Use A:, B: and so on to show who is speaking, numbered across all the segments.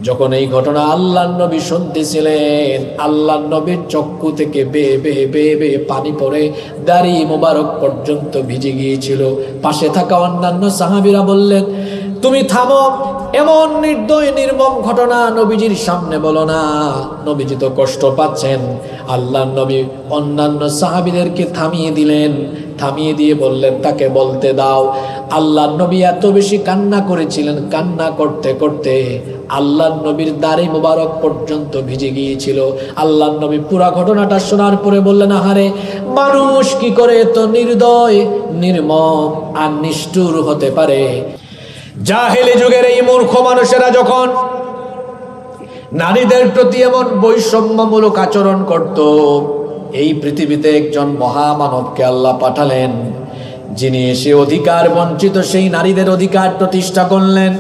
A: যখন এই ঘটনা আল্লাহর নবী শুনতেছিলেন, আল্লাহর নবীর চক্ষু থেকে বেয়ে বেয়ে বেয়ে বেয়ে পানি পড়ে দাড়ি মোবারক পর্যন্ত ভিজে গিয়েছিল। পাশে থাকা অন্যান্য সাহাবীরা বললেন, তুমি থামো, এমন নির্দয় নির্মম ঘটনা নবীজির সামনে বলো না, নবীজি তো কষ্ট পাচ্ছেন। আল্লাহর নবী অন্যান্য সাহাবীদেরকে থামিয়ে দিলেন, থামিয়ে দিয়ে বললেন, তাকে বলতে দাও। আল্লাহর নবী এত বেশি কান্না করেছিলেন, কান্না করতে করতে আল্লাহর নবীর দাড়ি মোবারক পর্যন্ত ভিজে গিয়েছিল। আল্লাহর নবী পুরা ঘটনাটা শোনার পরে বললেন, আহারে, মানুষ কি করে তো নির্দয় নির্মম আর নিষ্ঠুর হতে পারে। জাহেলি যুগের এই মূর্খ মানুষেরা যখন নারীদের প্রতি এমন বৈষম্যমূলক আচরণ করত, এই পৃথিবীতে একজন মহামানবকে আল্লাহ পাঠালেন, যিনি এসে অধিকার বঞ্চিত সেই নারীদের অধিকার প্রতিষ্ঠা করলেন।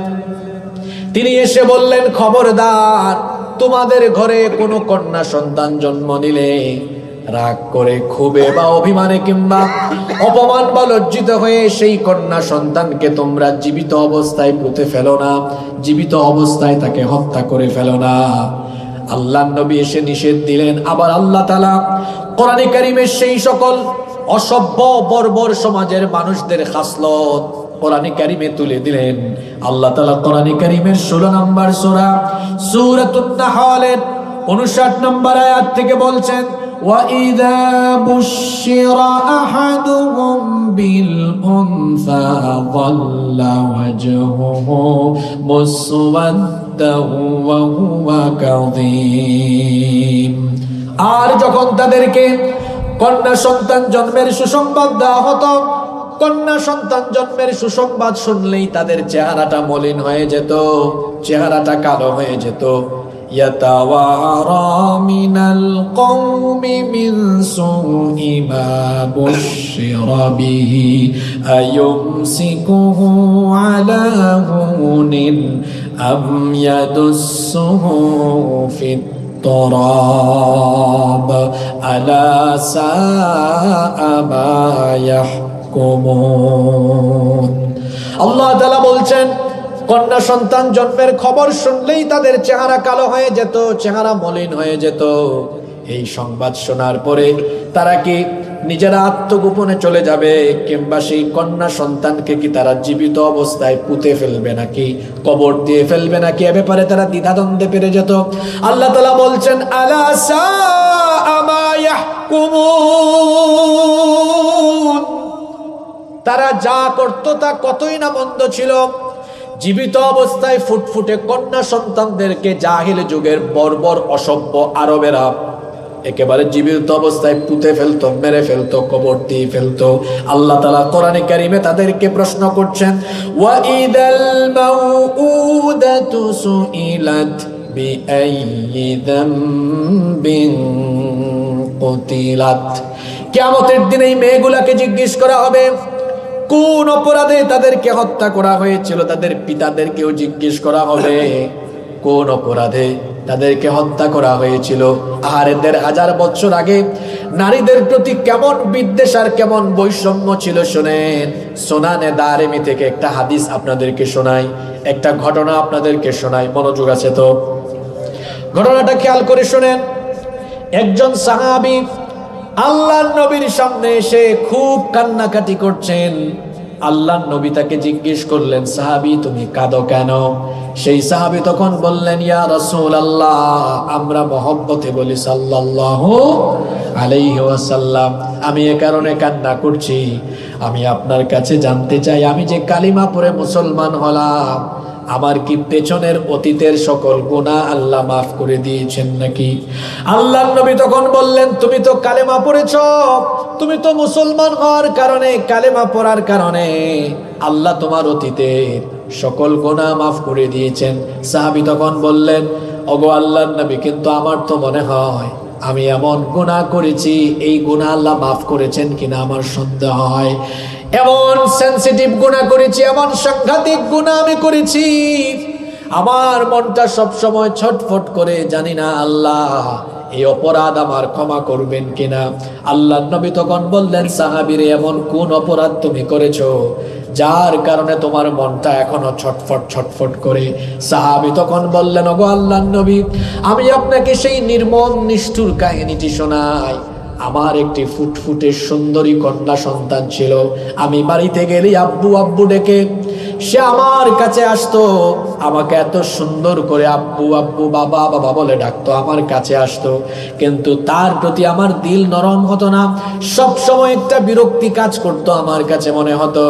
A: তিনি এসে বললেন, খবরদার, তোমাদের ঘরে কোনো কন্যা সন্তান জন্ম নিলে রাগ করে, ক্ষোভে বা অভিমানে কিংবা অপমান বা লজ্জিত হয়ে সেই কন্যা সন্তানকে তোমরা জীবিত অবস্থায় পুঁতে ফেলো না, জীবিত অবস্থায় তাকে হত্যা করে ফেলো না। আল্লাহর নবী এসে নিষেধ দিলেন। আবার আল্লাহ তাআলা কোরআনে কারীমের সেই সকল অসভ্য বর্বর সমাজের মানুষদের খাসলত কোরআনে কারীমে তুলে দিলেন। আল্লাহ তাআলা কোরআনে কারীমের 16 নম্বর সূরা সূরাতুন নাহলের 59 নম্বর আয়াত থেকে বলছেন, وَإِذَا بُشِّرَ أَحَدُهُم بِالْأُنثَى ظَلَّ وَجْهُهُ مُسْوَدًّا وَهُوَ كَظِيمٌ। আর যখন তাদেরকে কন্যা সন্তান জন্মের সুসংবাদ দেওয়া হতো, কন্যা সন্তান জন্মের সুসংবাদ শুনলেই তাদের চেহারাটা মলিন হয়ে যেত, চেহারাটা কালো হয়ে যেত। يتوارى من القوم من سوء ما بشر به أيمسكه على هون أم يدسه في التراب ألا ساء ما يحكمون। আল্লাহ তাআলা বলছেন, কন্যা সন্তান জন্মের খবর শুনলেই তাদের চেহারা কালো হয়ে যেত, চেহারা মলিন হয়ে যেত। এই সংবাদ শোনার পরে তারা কি নিজেরা আত্মগোপনে চলে যাবে, কিংবা সেই কন্যা সন্তানকে কি তারা জীবিত অবস্থায় পুঁতে ফেলবে নাকি কবর দিয়ে ফেলবে নাকি, এ ব্যাপারে তারা দ্বিধাদ্বন্দ্বে পেরে যেত। আল্লাহ তাআলা বলছেন, আলা সাআ মা ইয়াহকুমুন। তারা যা করত তা কতই না মন্দ ছিল। জীবিত অবস্থায় ফুটফুটে কন্যা সন্তানদেরকে জাহিল যুগের বর্বর অসভ্য আরবেরা একেবারে জীবিত অবস্থায় পুঁতে ফেলতো, মেরে ফেলতো, কবর দিয়ে ফেলতো। আল্লাহ তাআলা কোরআনে কারীমে তাদেরকে প্রশ্ন করছেন, ওয়াইদাল মাউউদাতু সুইলাত বিআইয়ি যামবিন কুতিলাত। কিয়ামতের দিনে এই মেয়েগুলাকে জিজ্ঞেস করা হবে, কোন অপরাধে তাদেরকে হত্যা করা হয়েছিল। তাদের পিতাদেরকেও জিজ্ঞেস করা হবে, কোন অপরাধে তাদেরকে হত্যা করা হয়েছিল। আর ১,৫০০ বছর আগে নারীদের প্রতি কেমন বিদ্বেষ আর কেমন বৈষম্য ছিল শোনেন। সুনানে দারিমি থেকে একটা হাদিস আপনাদেরকে শোনাই, একটা ঘটনা আপনাদেরকে শোনাই। মনোযোগ আছে তো? ঘটনাটা খেয়াল করে শোনেন। একজন সাহাবী আল্লাহর নবীর সামনে এসে খুব কান্নাকাটি করছেন। আল্লাহর নবী তাকে জিজ্ঞেস করলেন, সাহাবী, তুমি কাঁদো কেন? সেই সাহাবী তখন বললেন, ইয়া রাসূলুল্লাহ, আমরা মহব্বতে বলি সাল্লাল্লাহু আলাইহি ওয়াসাল্লাম, আমি এ কারণে কান্না করছি, আমি আপনার কাছে জানতে চাই, আমি যে কালিমা পড়ে মুসলমান হলাম, আমার কি পেছনের অতীতের সকল গুনাহ আল্লাহ মাফ করে দিয়েছেন নাকি? আল্লাহর নবী তখন বললেন, তুমি তো কালেমা পড়েছো, তুমি তো মুসলমান হওয়ার কারণে, কালেমা পড়ার কারণে আল্লাহ তোমার অতীতের সকল গুনাহ মাফ করে দিয়েছেন। সাহাবী তখন বললেন, ওগো আল্লাহর নবী, কিন্তু আমার তো মনে হয় আমি এমন গুনাহ করেছি, এই গুনাহ আল্লাহ মাফ করেছেন কিনা আমার সন্দেহ হয়। এমন সেনসিটিভ গুনাহ করেছি, এমন সাংঘাতিক গুনাহ আমি করেছি, আমার মনটা সব সময় ছটফট করে, জানি না আল্লাহ এই অপরাধ আমার ক্ষমা করবেন কিনা। আল্লাহর নবী তখন বললেন, সাহাবীরে, এমন কোন অপরাধ তুমি করেছো যার কারণে তোমার মনটা এখনো ছটফট ছটফট করে। সাহাবী তখন বললেন, ওগো আল্লাহর নবী, আমি আপনাকে সেই নির্মম নিষ্ঠুর কাহিনীটি শোনাই। আমার একটি ফুটফুটে সুন্দরী কন্যা সন্তান ছিল। আমি বাড়িতে গেলেই আব্বু আব্বু ডেকে সে আমার কাছে আসতো, আমাকে এত সুন্দর করে আব্বু আব্বু বাবা বাবা বলে ডাকতো, আমার কাছে আসতো। কিন্তু তার প্রতি আমার দিল নরম হতো না, সব সময় একটা বিরক্তি কাজ করতো। আমার কাছে মনে হতো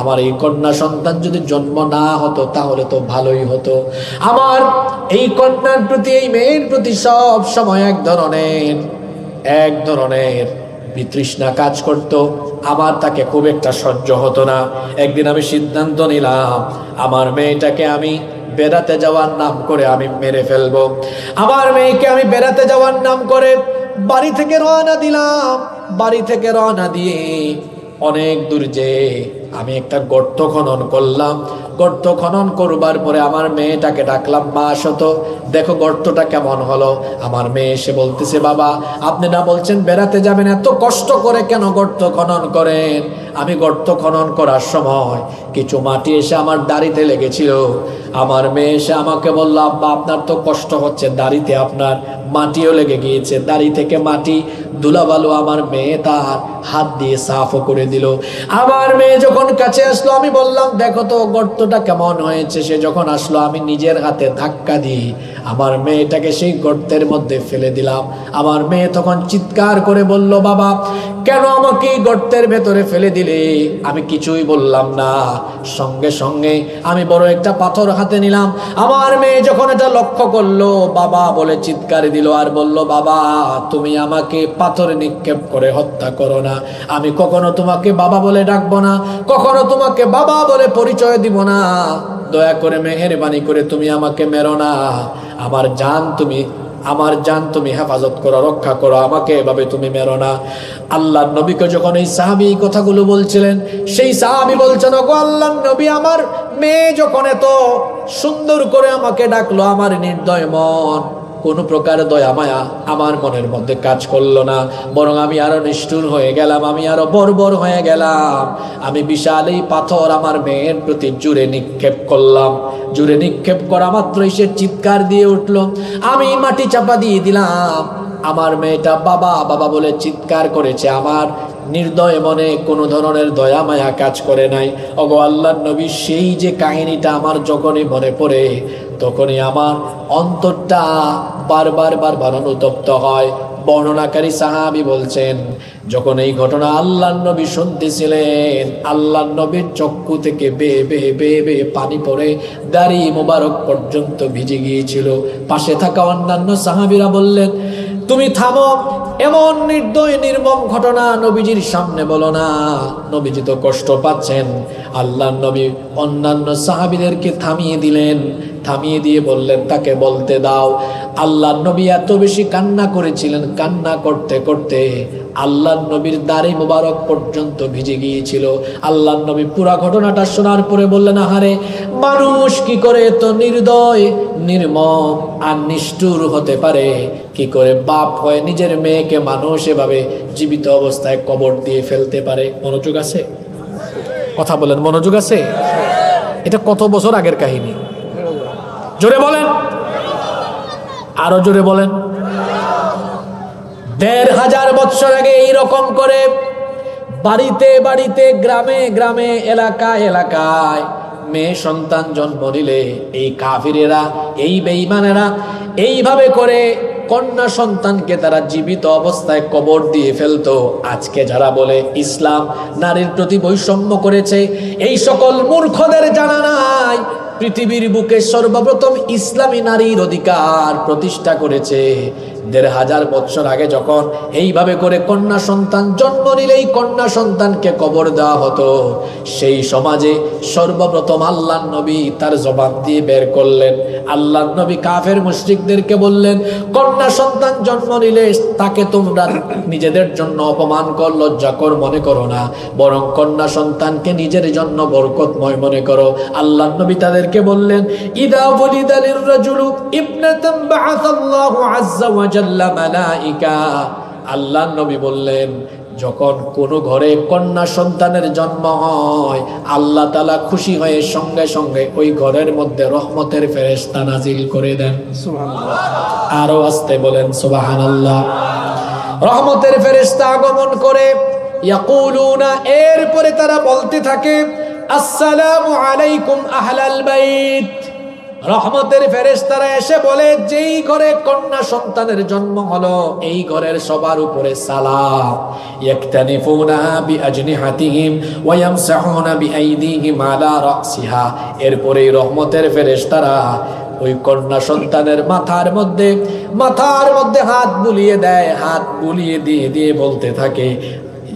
A: আমার এই কন্যা সন্তান যদি জন্ম না হতো তাহলে তো ভালোই হতো। আমার এই কন্যার প্রতি, এই মেয়ের প্রতি সব সময় এক ধরনের বিতৃষ্ণা কাজ করত। আমার তাকে খুব একটা সহ্য হতো না। একদিন আমি সিদ্ধান্ত নিলাম, আমার মেয়েটাকে আমি বেড়াতে যাওয়ার নাম করে আমি মেরে ফেলবো। আমার মেয়েকে আমি বেড়াতে যাওয়ার নাম করে বাড়ি থেকে রওনা দিলাম। বাড়ি থেকে রওনা দিয়ে অনেক দূর যেয়ে আমি একটা গর্ত খনন করলাম। গর্ত খনন করবার পরে আমার মেয়েটাকে ডাকলাম, মা শত দেখো গর্তটা কেমন হলো। আমার মেয়ে এসে বলতেছে, বাবা আপনি না বলছেন বেড়াতে যাবেন, এত কষ্ট করে কেন গর্ত খনন করেন? আমি গর্ত খনন করার সময় কিছু মাটি এসে আমার দাড়িতে লেগেছিল। আমার মেয়ে এসে আমাকে বলল, আব্বা আপনার তো কষ্ট হচ্ছে, দাড়িতে আপনার মাটিও লেগে গিয়েছে। দাড়ি থেকে মাটি ধুলাবালু আমার মেয়ে তার হাত দিয়ে সাফও করে দিল। আমার মেয়ে যখন কাছে আসলো আমি বললাম, দেখো তো গর্তটা কেমন হয়েছে। সে যখন আসলো আমি নিজের হাতে ধাক্কা দিয়ে আমার মেয়েটাকে সেই গর্তের মধ্যে ফেলে দিলাম। আমার মেয়ে তখন চিৎকার করে বলল, বাবা কেন আমাকে এই গর্তের ভেতরে ফেলে দিলে? আমি কিছুই বললাম না। সঙ্গে সঙ্গে আমি বড় একটা পাথর হাতে নিলাম। আমার মেয়ে যখন এটা লক্ষ্য করলো, বাবা বলে চিৎকার দিল আর বলল, বাবা তুমি আমাকে পাথর নিক্ষেপ করে হত্যা করো না। আমি কখনো তোমাকে বাবা বলে ডাকবো না, কখনো তোমাকে বাবা বলে পরিচয় দিব না। দয়া করে মেহেরবানি করে তুমি আমাকে মেরো না। আমার জান তুমি হেফাজত করো, রক্ষা করো, আমাকে এভাবে তুমি মেরো না। আল্লাহর নবীকে যখন এই সাহাবী এই কথাগুলো বলছিলেন, সেই সাহাবী বলছেন, ওগো আল্লাহর নবী, আমার মেয়ে যখন এত সুন্দর করে আমাকে ডাকলো, আমার নির্দয় মন কোনো প্রকার দয়া মায়া আমার মনের মধ্যে কাজ করলো না, বরং আমি আরো নিষ্ঠুর হয়ে গেলাম, আমি আরো বর্বর হয়ে গেলাম। আমি বিশাল এই পাথর আমার মেয়ের প্রতি জুড়ে নিক্ষেপ করলাম। জুড়ে নিক্ষেপ করা মাত্রই সে চিৎকার দিয়ে উঠলো। আমি মাটি চাপা দিয়ে দিলাম। আমার মেয়েটা বাবা বাবা বলে চিৎকার করেছে। আমার নির্দয় মনে কোনো ধরনের দয়া মায়া কাজ করে নাই। ওগো আল্লাহর নবী, সেই যে কাহিনীটা আমার যখনই মনে পড়ে তখনই আমার অন্তরটা বারবার অনুতপ্ত হয়। বর্ণনাকারী সাহাবী বলছেন, যখন এই ঘটনা আল্লাহর নবী শুনতেছিলেন, আল্লাহর নবীর চক্ষু থেকে বেয়ে পানি পড়ে দাড়ি মোবারক পর্যন্ত ভিজে গিয়েছিল। পাশে থাকা অন্যান্য সাহাবীরা বললেন, তুমি থামো, এমন নির্দয় নির্মম ঘটনা নবীজির সামনে বলো না, নবীজি তো কষ্ট পাচ্ছেন। আল্লাহর নবী অন্যান্য সাহাবীদেরকে থামিয়ে দিলেন। থামিয়ে দিয়ে বললেন, তাকে বলতে দাও। আল্লাহর নবী এত বেশি কান্না করেছিলেন, কান্না করতে করতে আল্লাহর নবীর দাড়ি মোবারক পর্যন্ত ভিজে গিয়েছিল। আল্লাহর নবী পুরা ঘটনাটা শোনার পরে বললেন, আহারে, মানুষ কি করে এত নির্দয় নির্মম আর নিষ্ঠুর হতে পারে? কি করে বাপ হয়ে নিজের মেয়েকে মানুষ এভাবে জীবিত অবস্থায় কবর দিয়ে ফেলতে পারে? মনোযোগ আছে? কথা বলেন, মনোযোগ আছে? এটা কত বছর আগের কাহিনী? জোরে বলেন, আরো জোরে বলেন। 1500 বছর আগে এইরকম করে বাড়িতে বাড়িতে, গ্রামে গ্রামে, এলাকায় এলাকায় মেয়ে সন্তান জন্ম নিলে এই কাফিরেরা, এই বেঈমানেরা এইভাবে করে কন্যা সন্তানকে তারা জীবিত অবস্থায় কবর দিয়ে ফেলতো। আজকে যারা বলে ইসলাম নারীর প্রতি বৈষম্য করেছে, এই সকল মূর্খদের জানা নাই পৃথিবীর বুকে সর্বপ্রথম ইসলামী নারীর অধিকার প্রতিষ্ঠা করেছে 1500 বছর আগে। যখন এইভাবে করে কন্যা সন্তান জন্ম নিলেই কন্যা সন্তানকে কবর দেওয়া হতো, সেই সমাজে সর্বপ্রথম আল্লাহর নবী তার জবান দিয়ে বের করলেন। আল্লাহর নবী কাফের মুশরিকদেরকে বললেন, কন্যা সন্তান জন্ম নিলে তাকে তোমরা নিজেদের জন্য অপমানকর, লজ্জাকর মনে করো না, বরং কন্যা সন্তানকে নিজের জন্য বরকতময় মনে করো। আল্লাহর নবী তাদেরকে বললেন, ইদা ওয়ালিদা লিররাজুলু ইবনাতান বাআসাল্লাহু আযজা ওয়া জাল্লা মালাইকা। আল্লাহর নবী বললেন, যখন কোন ঘরে কন্যা সন্তানের জন্ম হয় আল্লাহ তাআলা খুশি হয়ে সঙ্গে সঙ্গে ওই ঘরের মধ্যে রহমতের ফেরেশতা নাজিল করে দেন। সুবহানাল্লাহ। আরো আস্তে বলেন সুবহানাল্লাহ। রহমতের ফেরেশতা আগমন করে ইয়াকুলুনা, এরপরে তারা বলতে থাকে আসসালামু আলাইকুম আহলাল বাইত। রহমতের ফেরেশতারা এসে বলে যেই ঘরে কন্যা সন্তানের জন্ম হলো এই ঘরের সবার উপরে সালাম। ইয়াকতানিফুনা বিআজনিহাতিহিম ওয়া ইয়ামসাহুনা বিআইদিহিম আলা রাসিহা। এরপরে রহমতের ফেরেশতারা ওই কন্যা সন্তানের মাথার মধ্যে হাত বুলিয়ে দেয়, হাত বুলিয়ে দিয়ে দিয়ে বলতে থাকে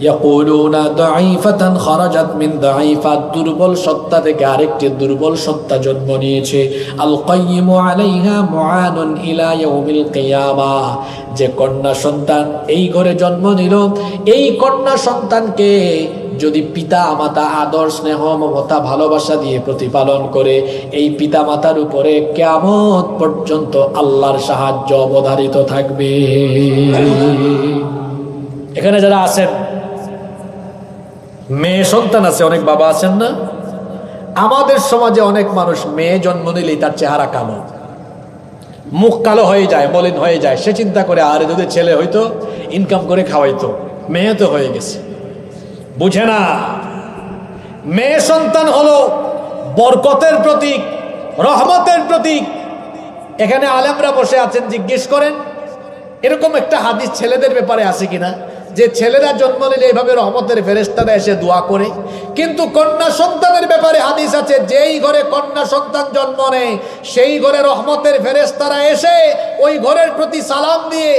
A: ইয়াকুলুনা দাঈফাতান খারাজাত মিন দাঈফাত, দুর্বল সত্তা থেকে আরেকটি দুর্বল সত্তা জন্ম নিয়েছে। আল কাইয়িমু আলাইহা মুআনুন ইলা ইয়াউমিল কিয়ামাহ, যে কন্যা সন্তান এই ঘরে জন্ম নিল এই কন্যা সন্তানকে যদি পিতা মাতা আদর স্নেহ মমতা ভালোবাসা দিয়ে প্রতিপালন করে এই পিতা মাতার উপরে কিয়ামত পর্যন্ত আল্লাহর সাহায্য অবধারিত থাকবে। এখানে যারা আছেন মেয়ে সন্তান আছে, অনেক বাবা আছেন না? আমাদের সমাজে অনেক মানুষ মেয়ে জন্ম নিলেই তার চেহারা কালো, মুখ কালো হয়ে যায়, মলিন হয়ে যায়। সে চিন্তা করে আরে যদি ছেলে হইতো ইনকাম করে খাওয়াইতো, মেয়ে তো হয়ে গেছে। বুঝে না মেয়ে সন্তান হলো বরকতের প্রতীক, রহমতের প্রতীক। এখানে আলেমরা বসে আছেন, জিজ্ঞেস করেন এরকম একটা হাদিস ছেলেদের ব্যাপারে আছে কিনা যে ছেলেরা জন্ম নিলে এইভাবে রহমতের ফেরেশতারা এসে দোয়া করে। কিন্তু কন্যা সন্তানের ব্যাপারে হাদিস আছে, যেই ঘরে কন্যা সন্তান জন্ম নেয় সেই ঘরে রহমতের ফেরেশতারা এসে ওই ঘরের প্রতি সালাম দিয়ে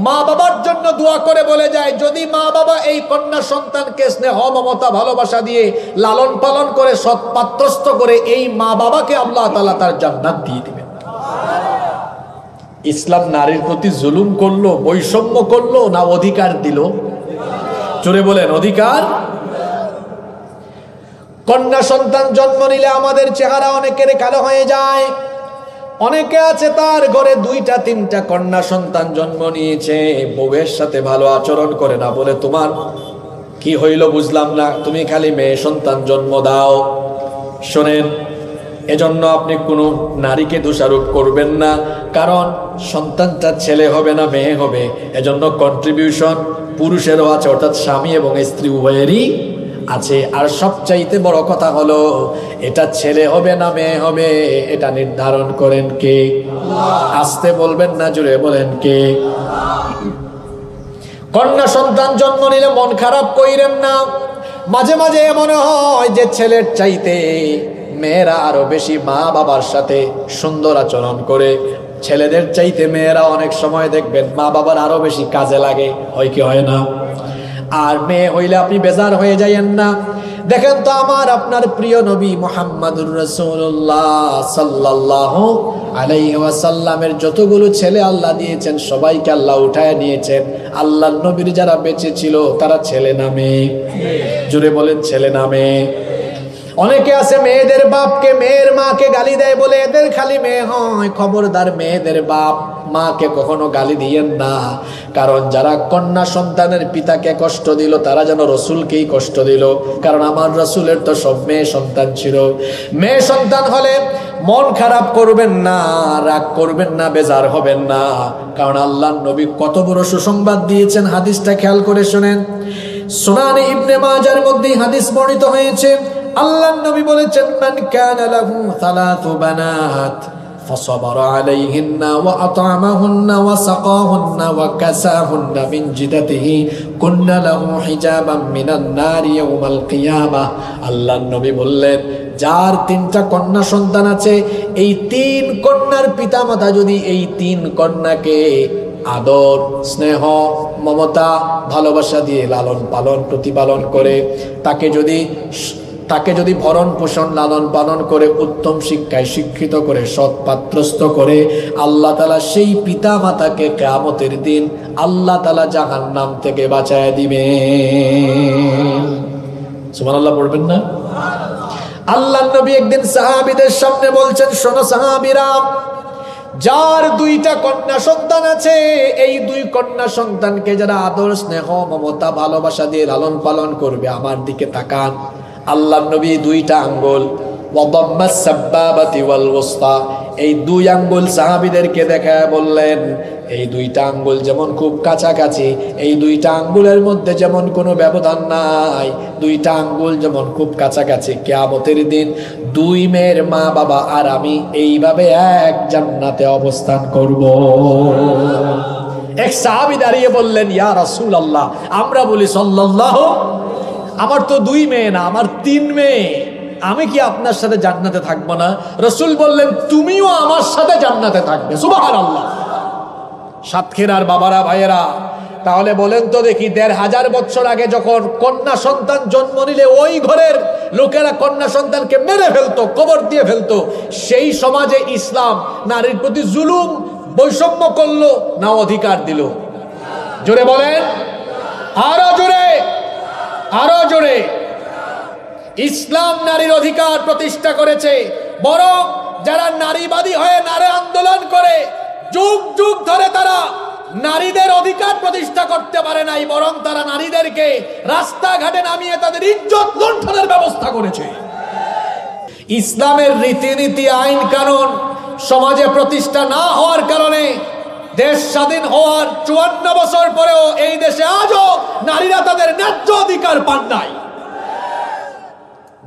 A: মা বাবার জন্য দোয়া করে বলে যায় যদি মা বাবা এই কন্যা সন্তানকে স্নেহ মমতা ভালোবাসা দিয়ে লালন পালন করে সৎ পাত্রস্থ করে এই মা বাবাকে আল্লাহ তাআলা তার জান্নাত দিয়ে দিবেন। ইসলাম নারীর প্রতি জুলুম করলো, বৈষম্য করলো না অধিকার দিল? জোরে বলেন অধিকার। কন্যা সন্তান জন্ম নিলে আমাদের চেহারা অনেকের কালো হয়ে যায়। অনেকে আছে তার ঘরে 2টা 3টা কন্যা সন্তান জন্ম নিয়েছে, বউয়ের সাথে ভালো আচরণ করে না, বলে তোমার কি হইল বুঝলাম না, তুমি খালি মেয়ে সন্তান জন্ম দাও। শোনেন, এজন্য আপনি কোনো নারীকে দোষারোপ করবেন না, কারণ সন্তানটা ছেলে হবে না মেয়ে হবে, এজন্য কন্ট্রিবিউশন পুরুষেরও আছে, অর্থাৎ স্বামী এবং স্ত্রী উভয়েরই আছে। আর সবচাইতে বড় কথা হলো এটা ছেলে হবে না মেয়ে হবে এটা নির্ধারণ করেন কে? আস্তে বলবেন না, জোরে বলেন কে? কন্যা সন্তান জন্ম নিলে মন খারাপ কইরেন না। মাঝে মাঝে মনে হয় যে ছেলের চাইতে মেয়েরা আরো বেশি মা বাবার সাথে সুন্দর আচরণ করে, ছেলেদের চাইতে মেয়েরা অনেক সময় দেখবেন মা বাবার আরো বেশি কাজে লাগে, হয় কি হয় না? আর মেয়ে হইলে আপনি বেজার হয়ে যাইয়েন না। দেখেন তো আমার আপনার প্রিয় নবী মুহাম্মদুর রাসূলুল্লাহ সাল্লাল্লাহু আলাইহি ওয়াসাল্লামের যতগুলো ছেলে আল্লাহ দিয়েছেন সবাইকে আল্লাহ উঠায় নিয়েছেন। আল্লাহর নবীর যারা বেঁচে ছিল তারা ছেলে না মেয়ে? জোরে বলেন ছেলে না মেয়ে? অনেকে আছে মেয়েদের বাপকে মেয়ের মাকে গালি দেয় বলে এদের খালি মেয়ে হয়। খবরদার, মেয়েদের বাপ মাকে কখনো গালি দিয়েন না, কারণ যারা কন্যা সন্তানের পিতাকে কষ্ট দিল তারা যেন রসুলকেই কষ্ট দিল। কারণ আমার রসুলের তো সব মেয়ে সন্তান ছিল। মেয়ে সন্তান হলে মন খারাপ করবেন না, রাগ করবেন না, বেজার হবেন না, কারণ আল্লাহর নবী কত বড় সুসংবাদ দিয়েছেন। হাদিসটা খেয়াল করে শুনেন, সুনান ইবনে মাজার মধ্যে হাদিস বর্ণিত হয়েছে। আল্লাহর নবী বলেছেন, মান কানা লাহু সালাতু বানাত ফাসাবারা আলাইহিন্না ওয়া আত'আমাহুন্না ওয়া সাকাহুন্না ওয়া কাসাহুন্না মিন জিদাতিহি কুন্না লাহু হিজাবাম মিনান নারি ইয়াউমাল কিয়ামাহ। আল্লাহর নবী বললেন, যার 3টা কন্যা সন্তান আছে, এই 3 কন্যার পিতামাতা যদি এই 3 কন্যাকে আদর স্নেহ মমতা ভালোবাসা দিয়ে লালন পালন প্রতিপালন করে, তাকে যদি ভরণ পোষণ লালন পালন করে উত্তম শিক্ষায় শিক্ষিত করে সৎ পাত্রস্থ করে, আল্লাহ তাআলা সেই পিতা মাতাকে কিয়ামতের দিন আল্লাহ তাআলা জাহান্নাম থেকে বাঁচায় দিবেন। সুবহানাল্লাহ পড়বেন না? আল্লাহর নবী একদিন সাহাবীদের সামনে বলছেন, শোনো সাহাবীরা, যার দুইটা কন্যা সন্তান আছে, এই দুই কন্যা সন্তানকে যারা আদর স্নেহ মমতা ভালোবাসা দিয়ে লালন পালন করবে, আমার দিকে তাকান। আল্লাহর নবী দুইটা আঙ্গুল ওয়াদাম্মাস সাব্বাবাতি ওয়াল ওয়াসতা, এই দুই আঙ্গুল সাহাবীদেরকে দেখায় বললেন, এই দুইটা আঙ্গুল যেমন খুব কাছাকাছি, এই দুইটা আঙ্গুলের মধ্যে যেমন কোনো ব্যবধান নাই, দুইটা আঙ্গুল যেমন খুব কাছাকাছি, কিয়ামতের দিন দুই মেয়ের মা বাবা আর আমি এইভাবে এক জান্নাতে অবস্থান করব। এক সাহাবী দাঁড়িয়ে বললেন, ইয়া রাসূলুল্লাহ, আমরা বলি সাল্লাল্লাহু, আমার তো দুই মেয়ে না, আমার তিন মেয়ে, আমি কি আপনার সাথে জান্নাতে থাকবো না? রাসূল বললেন, তুমিও আমার সাথে জান্নাতে থাকবে। সুবহানাল্লাহ। সাতক্ষীরার বাবারা, ভাইয়েরা, তাহলে বলেন তো দেখি, ১৫০০ বছর আগে যখন কন্যা সন্তান জন্ম নিলে ওই ঘরের লোকেরা কন্যা সন্তানকে মেরে ফেলতো, কবর দিয়ে ফেলতো, সেই সমাজে ইসলাম নারীর প্রতি জুলুম বৈষম্য করলো না অধিকার দিল? জোরে বলেন, আরো জোরে, আরো জোরে। ইসলাম নারীর অধিকার প্রতিষ্ঠা করেছে, বরং যারা নারীবাদী হয়ে নারী আন্দোলন করে যুগ যুগ ধরে তারা নারীদের অধিকার প্রতিষ্ঠা করতে পারে নাই, বরং তারা নারীদেরকে রাস্তাঘাটে নামিয়ে তাদের ইজ্জত লুণ্ঠনের ব্যবস্থা করেছে। ইসলামের রীতিনীতি আইন কানুন সমাজে প্রতিষ্ঠা না হওয়ার কারণে দেশ স্বাধীন হওয়ার ৫৪ বছর পরেও এই দেশে আজও নারীরা তাদের ন্যায্য অধিকার পান নাই।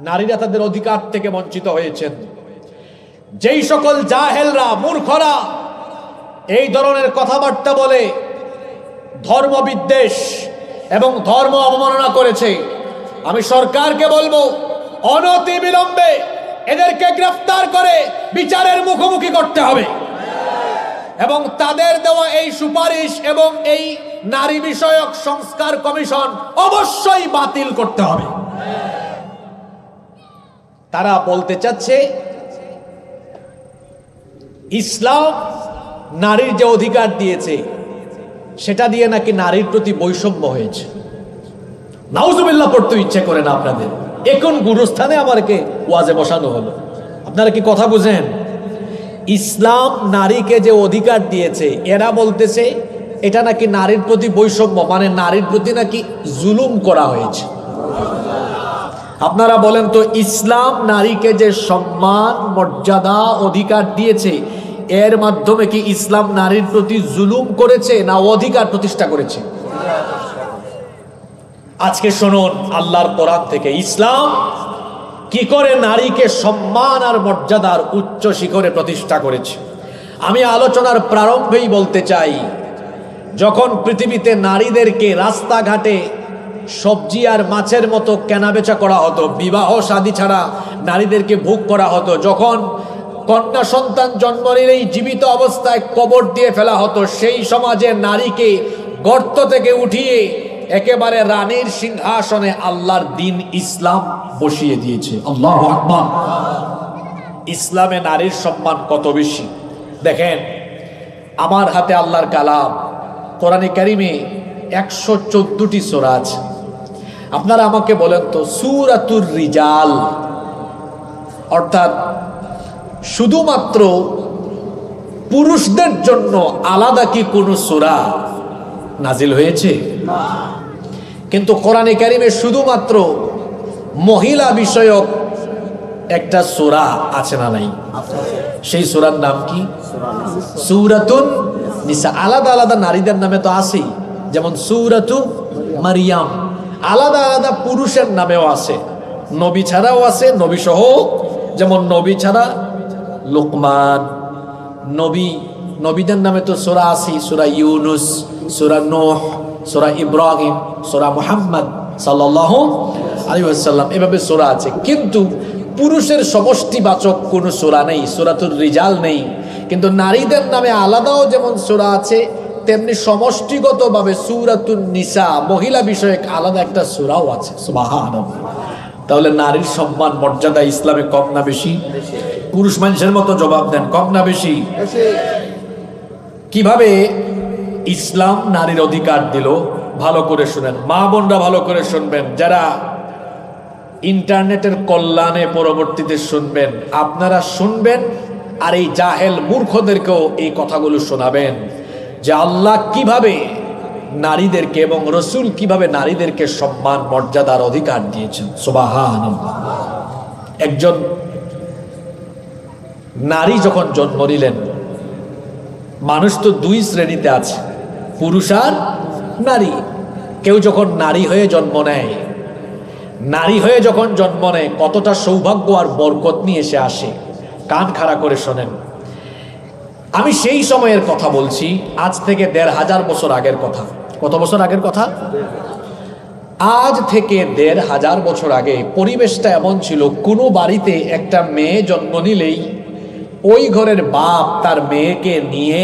A: নারীরা তাদের অধিকার থেকে বঞ্চিত হয়েছেন। যেই সকল জাহেলরা, মূর্খরা এই ধরনের কথাবার্তা বলে ধর্ম বিদ্বেষ এবং ধর্ম অবমাননা করেছে, আমি সরকারকে বলবো, অনতি বিলম্বে এদেরকে গ্রেফতার করে বিচারের মুখোমুখি করতে হবে এবং তাদের দেওয়া এই সুপারিশ এবং এই নারী বিষয়ক সংস্কার কমিশন অবশ্যই বাতিল করতে হবে। তারা বলতে চাচ্ছে ইসলাম নারীর যে অধিকার দিয়েছে সেটা দিয়ে নাকি নারীর প্রতি বৈষম্য হয়েছে। নাউজুবিল্লাহ পড়তে ইচ্ছে করে না আপনাদের? এখন গুরুস্থানে আমাকে ওয়াজে বসানো হলো, আপনারা কি কথা বুঝেন? ইসলাম নারীকে যে অধিকার দিয়েছে, এরা বলতেছে এটা নাকি নারীর প্রতি বৈষম্য, মানে নারীর প্রতি নাকি জুলুম করা হয়েছে। আপনারা বলেন তো, ইসলাম নারীকে যে সম্মান, মর্যাদা, অধিকার দিয়েছে, এর মাধ্যমে কি ইসলাম নারীর প্রতি জুলুম করেছে না অধিকার প্রতিষ্ঠা করেছে? আজকে শুনুন আল্লাহর কোরআন থেকে ইসলাম কি করে নারীকে সম্মান আর মর্যাদার উচ্চ শিখরে প্রতিষ্ঠা করেছে। আমি আলোচনার প্রারম্ভেই বলতে চাই, যখন পৃথিবীতে নারীদেরকে রাস্তাঘাটে সবজি আর মাছের মতো কেনাবেচা করা হতো, বিবাহ শাদী ছাড়া নারীদেরকে ভোগ করা হতো, যখন কন্যা সন্তান জন্ম নিলেই জীবিত অবস্থায় কবর দিয়ে ফেলা হতো, সেই সমাজে নারীকে গর্ত থেকে উঠিয়ে একেবারে রানীর সিংহাসনে আল্লাহর দিন ইসলাম বসিয়ে দিয়েছে। আল্লাহু আকবার। ইসলামে নারীর সম্মান কত বেশি দেখেন। আমার হাতে আল্লাহর কালাম, কোরআনে কারিমে ১১৪টি সূরা আছে। আপনারা আমাকে বলেন তো, সূরাতুর রিজাল অর্থাৎ শুধুমাত্র পুরুষদের জন্য আলাদা কি কোনো সূরা নাজিল হয়েছে? কিন্তু কোরআনে কারিমে শুধুমাত্র মহিলা বিষয়ক একটা সূরা আছে না নাই? সেই সূরার নাম কি? সূরাতুন নিসা। আলাদা আলাদা নারীদের নামে তো আছেই, যেমন সূরাতু মারিয়াম। আলাদা আলাদা পুরুষের নামেও আছে, নবী ছাড়াও আছে, নবী সহ, যেমন নবী ছাড়া লোকমান। নবীদের নামে তো সূরা আছে, সূরা ইউনুস, সূরা নূহ, সূরা ইব্রাহিম, সূরা মুহাম্মদ সাল্লাল্লাহু আলাইহি ওয়াসাল্লাম, এভাবে সূরা আছে। কিন্তু পুরুষের সমষ্টিবাচক কোনো সূরা নেই, সূরাতুর রিজাল নেই। কিন্তু নারীদের নামে আলাদাও যেমন সূরা আছে, তেমনি সমষ্টিগতভাবে সূরাতুন নিসা, মহিলা বিষয়ক আলাদা একটা সূরাও আছে। সুবহানাল্লাহ। তাহলে নারীর সম্মান মর্যাদা ইসলামে কম না বেশি? পুরুষ মানুষের মতো জবাব দেন, কম না বেশি? কিভাবে ইসলাম নারীর অধিকার দিল ভালো করে শুনেন, মা বোনরা ভালো করে শুনবেন, যারা ইন্টারনেটের কল্যাণে পরবর্তীতে শুনবেন, আপনারা শুনবেন আর এই জাহেল মূর্খদেরকেও এই কথাগুলো শোনাবেন যে আল্লাহ কিভাবে নারীদেরকে এবং রসুল কিভাবে নারীদেরকে সম্মান মর্যাদার অধিকার দিয়েছেন। সুবহানাল্লাহ। একজন নারী যখন জন্ম নিলেন, মানুষ তো দুই শ্রেণীতে আছে, পুরুষ আর নারী। কেউ যখন নারী হয়ে জন্ম নেয়, নারী হয়ে যখন জন্ম নেয় কতটা সৌভাগ্য আর বরকত নিয়ে এসে আসে, কান খাড়া করে শোনেন। আমি সেই সময়ের কথা বলছি, আজ থেকে ১৫০০ বছর আগের কথা। কত বছর আগের কথা? আজ থেকে ১৫০০ বছর আগে পরিবেশটা এমন ছিল, কোনো বাড়িতে একটা মেয়ে জন্ম নিলেই ওই ঘরের বাপ তার মেয়েকে নিয়ে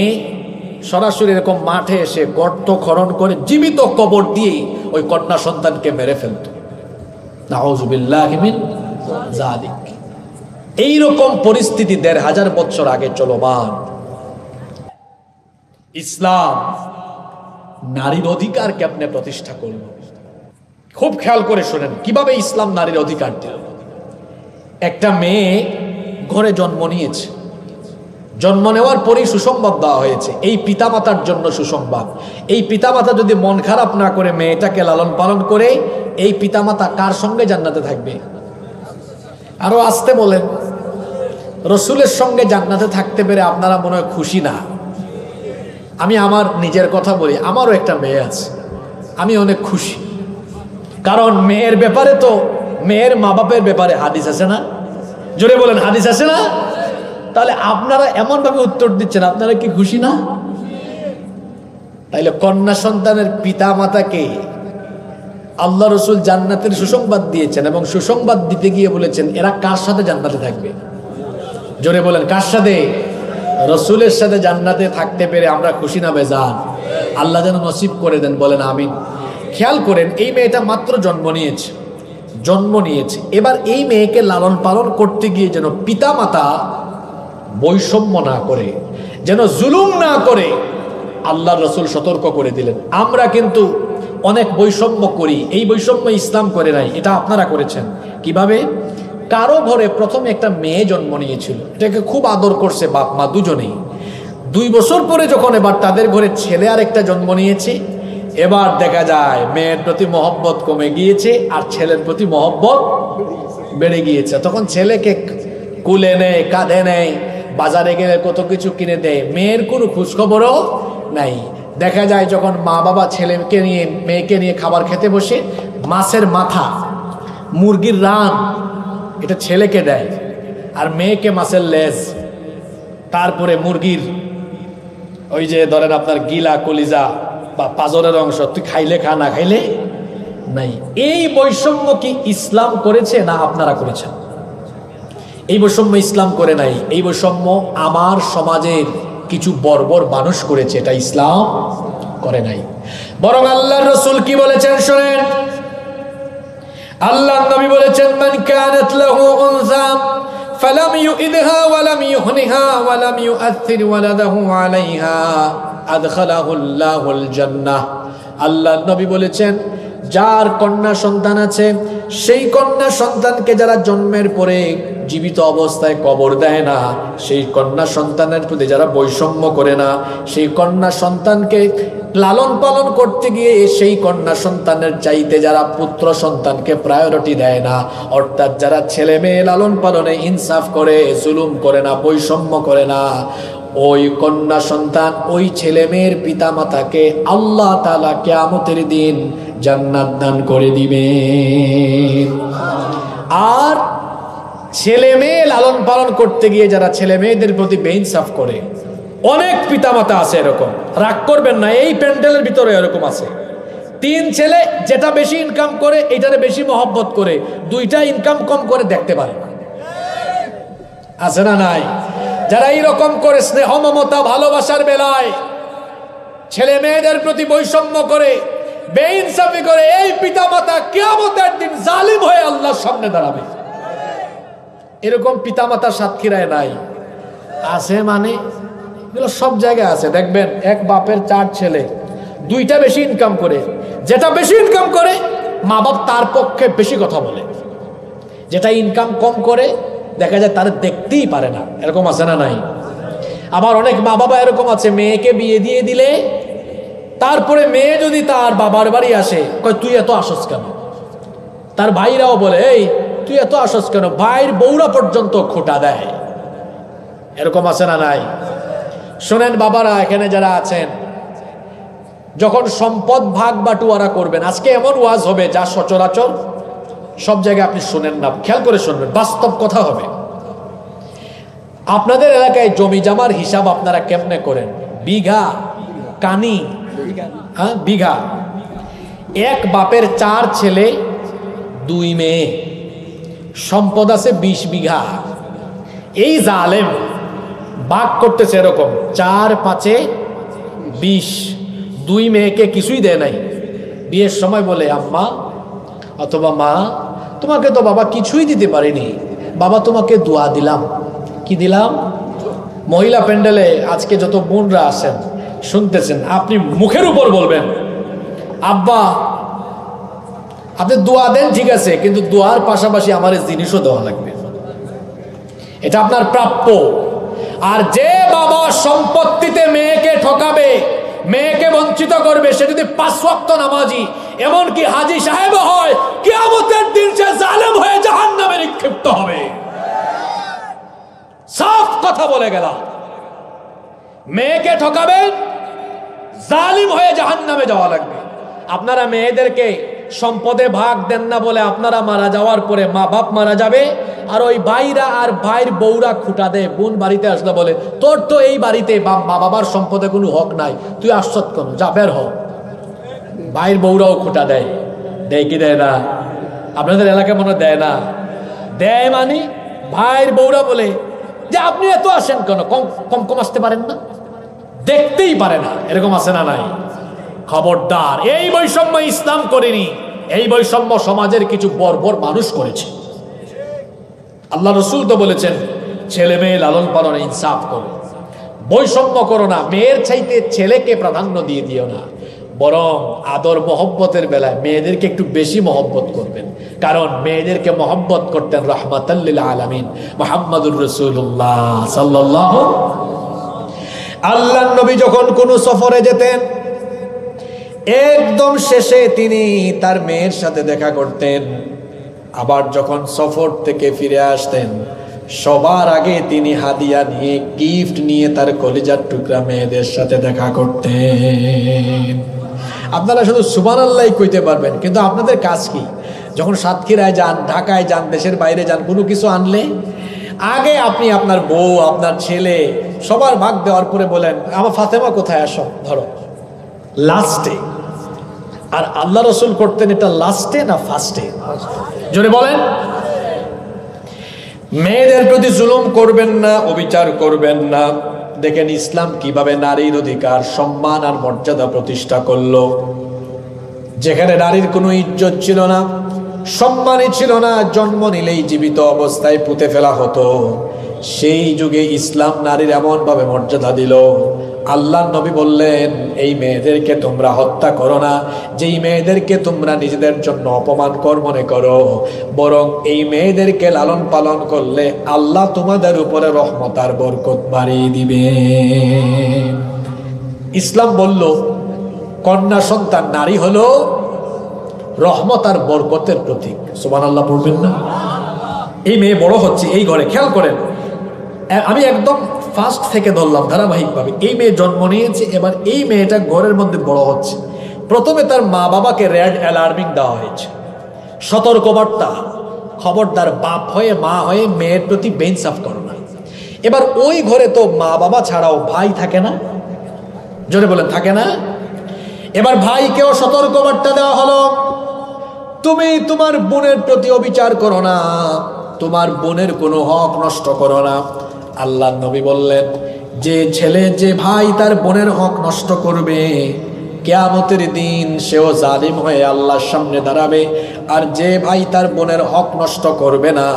A: সরাসরি এরকম মাঠে এসে গর্ত খনন করে জীবিত কবর দিয়ে ওই কন্যা সন্তানকে মেরে ফেলত। নাউযুবিল্লাহি মিন যালিক। এইরকম পরিস্থিতি ১৫০০ বছর আগে চলমান। ইসলাম নারীর অধিকার কেমনে প্রতিষ্ঠা করল, খুব খেয়াল করে শোনেন কিভাবে ইসলাম নারীর অধিকার দিল। একটা মেয়ে ঘরে জন্ম নিয়েছে, জন্ম নেওয়ার পরেই সুসংবাদ দেওয়া হয়েছে, এই পিতামাতার জন্য সুসংবাদ। এই পিতামাতা যদি মন খারাপ না করে মেয়েটাকে লালন পালন করে, এই পিতামাতা কার সঙ্গে জান্নাতে থাকবে? আরো আসতে বলেন। রসুলের সঙ্গে জান্নাতে থাকতে পেরে আপনারা মনে হয় খুশি না? আমি আমার নিজের কথা বলি, আমারও একটা মেয়ে আছে, আমি অনেক খুশি। কারণ মেয়ের ব্যাপারে তো, মেয়ের মা বাপের ব্যাপারে হাদিস আছে না? জোরে বলেন, হাদিস আছে না? তাহলে আপনারা এমন ভাবে উত্তর দিচ্ছেন, আপনারা কি খুশি না? তাইলে কন্যা সন্তানের পিতা মাতাকে আল্লাহ রসুল জান্নাতের সুসংবাদ দিয়েছেন, এবং সুসংবাদ দিতে গিয়ে বলেছেন এরা কার সাথে জান্নাতে থাকবে? জোরে বলেন, কার সাথে? রসুলের সাথে জান্নাতে থাকতে পেরে আমরা খুশি না বেজান? আল্লাহ যেন নসিব করে দেন, বলেন আমিন। খেয়াল করেন, এই মেয়েটা মাত্র জন্ম নিয়েছে। এবার এই মেয়েকে লালন পালন করতে গিয়ে যেন পিতা মাতা বৈষম্য না করে, যেন জুলুম না করে, আল্লাহ রসুল সতর্ক করে দিলেন। আমরা কিন্তু অনেক বৈষম্য করি, এই বৈষম্য ইসলাম করে নাই, এটা আপনারা করেছেন। কিভাবে? কারো ঘরে প্রথমে একটা মেয়ে জন্ম নিয়েছিল, এটাকে খুব আদর করছে বাপ মা দুজনেই। 2 বছর পরে যখন এবার তাদের ঘরে ছেলে আর একটা জন্ম নিয়েছে, এবার দেখা যায় মেয়ের প্রতি মহব্বত কমে গিয়েছে আর ছেলের প্রতি মহব্বত বেড়ে গিয়েছে। তখন ছেলেকে কুলে নেয়, কাঁধে নেয়, বাজারে গেলে কত কিছু কিনে দেয়, মেয়ের কোনো খোঁজখবরও নাই। দেখা যায় যখন মা বাবা ছেলেকে নিয়ে মেয়েকে নিয়ে খাবার খেতে বসে, মাছের মাথা, মুরগির রান এটা ছেলেকে দেয়, আর মেয়েকে মাছের লেজ, তারপরে মুরগির ওই যে ধরেন আপনার গিলা, কলিজা বা পাজরের অংশ, তুই খাইলে খা, না খাইলে নাই। এই বৈষম্য কি ইসলাম করেছে না আপনারা করেছেন? এই বৈষম্য ইসলাম করে নাই। এই বৈষম্য আমার সমাজের কিছু বর্বর মানুষ করেছে, এটা ইসলাম করে নাই। বরং আল্লাহর রাসূল কি বলেছেন শুনেন। আল্লাহর নবী বলেছেন, মান কানাত লাহু উনসা ফালাম ইউইদহা ওয়ালাম ইউহনিহা ওয়ালাম ইউআথির ওয়ালাদাহু আলাইহা আদখালাহুল্লাহুল জান্নাহ। আল্লাহর নবী বলেছেন, যার কন্যা সন্তান আছে, সেই কন্যা সন্তানকে যারা জন্মের পরে জীবিত অবস্থায় কবর দেয় না, সেই কন্যা সন্তানের প্রতি যারা বৈষম্য করে না, সেই কন্যা সন্তানকে লালন পালন করতে গিয়ে সেই কন্যা সন্তানের চাইতে যারা পুত্র সন্তানকে প্রায়োরিটি দেয় না, অর্থাৎ যারা ছেলে মেয়ে লালন পালনে ইনসাফ করে, জুলুম করে না, বৈষম্য করে না, ওই কন্যা সন্তান, ওই ছেলে মেয়ের পিতা মাতাকে আল্লাহ তাআলা কিয়ামতের দিন জান্নাত দান করে দিবে। আর ছেলে মেয়ে লালন পালন করতে গিয়ে যারা ছেলে মেয়েদের প্রতি বেইনসাফ করে, অনেক পিতামাতা আছে এরকম, রাগ করবেন না, এই প্যান্ডেলের ভিতরে এরকম আছে। 3 ছেলে যেটা বেশি ইনকাম করে এটারে বেশি মহব্বত করে, 2টা ইনকাম কম করে দেখতে পারে না, আছে না নাই? যারা এইরকম করে স্নেহ মমতা ভালোবাসার বেলায় ছেলে মেয়েদের প্রতি বৈষম্য করে, বেইনসাফি করে, এই পিতামাতা কিয়ামতের দিন জালিম হয়ে আল্লাহর সামনে দাঁড়াবে। এরকম পিতামাতা সাতক্ষীরায় নাই, আছে মানে এগুলো সব জায়গায় আছে। দেখবেন এক বাপের 4 ছেলে, 2টা বেশি ইনকাম করে, যেটা বেশি ইনকাম করে মা বাপ তার পক্ষে বেশি কথা বলে, যেটা ইনকাম কম করে দেখা যায় তারা দেখতেই পারে না, এরকম আছে না নাই? আবার অনেক মা বাবা এরকম আছে, মেয়েকে বিয়ে দিয়ে দিলে তারপরে মেয়ে যদি তার বাবার বাড়ি আসে, কয় তুই এত আসস কেন? তার ভাইরাও বলে এই তুই এত আসস কেন? ভাইয়ের বউরা পর্যন্ত খোঁটা দেয়, এরকম আছে না নাই? শোনেন বাবারা, এখানে যারা আছেন, যখন সম্পদ ভাগ বাটুয়ারা করবেন, আজকে এমন ওয়াজ হবে যা সচরাচর সব জায়গায় আপনি শুনেন না, খেয়াল করে শুনবেন, বাস্তব কথা হবে। আপনাদের এলাকায় জমি জামার হিসাব আপনারা কেমনে করেন? বিঘা, কানি, হ্যাঁ বিঘা। এক বাপের 4 ছেলে 2 মেয়ে, সম্পদ আছে 20 বিঘা। এই জালেম ভাগ করতেছে এরকম 4 5 20, 2 মেয়েকে কিছুই দেয় নাই। বিয়ের সময় বলে আম্মা অথবা মা, তোমাকে তো বাবা কিছুই দিতে পারিনি, বাবা তোমাকে দোয়া দিলাম। কি দিলাম? মহিলা প্যান্ডেলে আজকে যত বোনরা আছেন শুনতেছেন, আপনি মুখের উপর বলবেন আব্বা আপনি দোয়া দেন ঠিক আছে, কিন্তু দোয়ার পাশাপাশি আমার জিনিসও দেওয়া লাগবে, এটা আপনার প্রাপ্য। আর যে বাবা সম্পত্তিতে মেয়েকে ঠকাবে, মেয়েকে বঞ্চিত করবে, সে যদি 5 ওয়াক্ত নামাজি, এমনকি হাজী সাহেব হয়, কিয়ামতের দিন সে জালেম হয়ে জাহান্নামে নিক্ষিপ্ত হবে। সাফ কথা বলে গেলাম, মেয়েকে ঠকাবেন, জালিম হয়ে জাহান্নামে যাওয়া লাগবে। আপনারা মেয়েদেরকে সম্পদে ভাগ দেন না বলে আপনারা মারা যাওয়ার পরে মা বাপ মারা যাবে, আর ওই ভাইরা আর ভাইয়ের বউরা খুঁটা দেয়। বোন বাড়িতে আসলে বলে তোর তো এই বাড়িতে মা বাবার সম্পদে কোনো হক নাই, তুই আসছত কেন, যা বের হ। ভাইয়ের বউরাও খুঁটা দেয়, দেয় কি দেয় না? আপনাদের এলাকায় মনে দেয় না? দেয় মানে ভাইয়ের বউরা বলে যে আপনি এত আসেন কেন, কম আসতে পারেন না, দেখতেই পারে না, এরকম আছে না নাই? খবরদার, এই বৈষম্য ইসলাম করেনি, এই বৈষম্য সমাজের কিছু বর্বর মানুষ করেছে। আল্লাহ রসুল তো বলেছেন ছেলে মেয়ে লালন পালন ইনসাফ করো, বৈষম্য করো না, মেয়ের চাইতে ছেলেকে প্রাধান্য দিয়ে দিও না, বরং আদর মহব্বতের বেলায় মেয়েদেরকে একটু বেশি মহব্বত করবেন, কারণ মেয়েদেরকে মহব্বত করতেন রাহমাতাল লিল আলামিন মুহাম্মাদুর রাসূলুল্লাহ সাল্লাল্লাহু। আল্লাহর নবী যখন কোনো সফরে যেতেন, একদম শেষে তিনি তার মেয়ের সাথে দেখা করতেন, আবার যখন সফর থেকে ফিরে আসতেন সবার আগে তিনি হাদিয়া নিয়ে, গিফট নিয়ে তার কলিজার টুকরা মেয়েদের সাথে দেখা করতেন। আপনারা শুধু সুবহানাল্লাহ কইতে পারবেন, কিন্তু আপনাদের কাজ কি? যখন সাতক্ষীরায় যান, ঢাকায় যান, দেশের বাইরে যান, কোনো কিছু আনলে আগে আপনি আপনার বউ, আপনার ছেলে সবার ভাগ দেওয়ার পরে বলেন আমার ফাতেমা কোথায়, আসো ধরো, লাস্টে। আর আল্লাহ রসুল করতেন এটা লাস্টে না ফার্স্টে? জোরে বলেন। মেয়েদের প্রতি জুলুম করবেন না, অবিচার করবেন না। দেখেন ইসলাম কিভাবে নারীর অধিকার, সম্মান আর মর্যাদা প্রতিষ্ঠা করলো। যেখানে নারীর কোনো ইজ্জত ছিল না, সম্মানই ছিল না, জন্ম নিলেই জীবিত অবস্থায় পুঁতে ফেলা হতো, সেই যুগে ইসলাম নারীর এমন ভাবে মর্যাদা দিল। আল্লাহ নবী বললেন এই মেয়েদেরকে তোমরা হত্যা করো না, যেই মেয়েদেরকে তোমরা নিজেদের জন্য অপমানকর মনে করো, বরং এই মেয়েদেরকে লালন পালন করলে আল্লাহ তোমাদের উপরে রহমত আর বরকত বাড়িয়ে দিবে। ইসলাম বলল কন্যা সন্তান নারী হলো রহমত আর বরকতের প্রতীক। সুবহানাল্লাহ পড়বেন না? এই মেয়ে বড় হচ্ছে এই ঘরে, খেয়াল করেন, আমি একদম ফার্স্ট থেকে ধরলাম ধারাবাহিকভাবে। এই মেয়ে জন্ম নিয়েছে, এবার এই মেয়েটা ঘরের মধ্যে বড় হচ্ছে। প্রথমে তার মা বাবাকে রেড অ্যালার্মিং দেওয়া হয়েছে, সতর্কবার্তা, খবরদার বাপ হয়ে মা হয়ে মেয়ের প্রতি বেইনসাফ করো না। এবার ওই ঘরে তো মা বাবা ছাড়াও ভাই থাকে না, জোরে বলেন থাকে না? এবার ভাইকেও সতর্কবার্তা দেওয়া হলো, তুমি তোমার বোনের প্রতি অবিচার করো না, তোমার বোনের কোনো হক নষ্ট করো না। আল্লাহ নবী বললেন যে ছেলে, যে ভাই তার বোনের হক নষ্ট করবে, কিয়ামতের দিন সেও জালিম হয়ে আল্লাহর সামনে দাঁড়াবে। আর যে ভাই তার বোনের হক নষ্ট করবে না,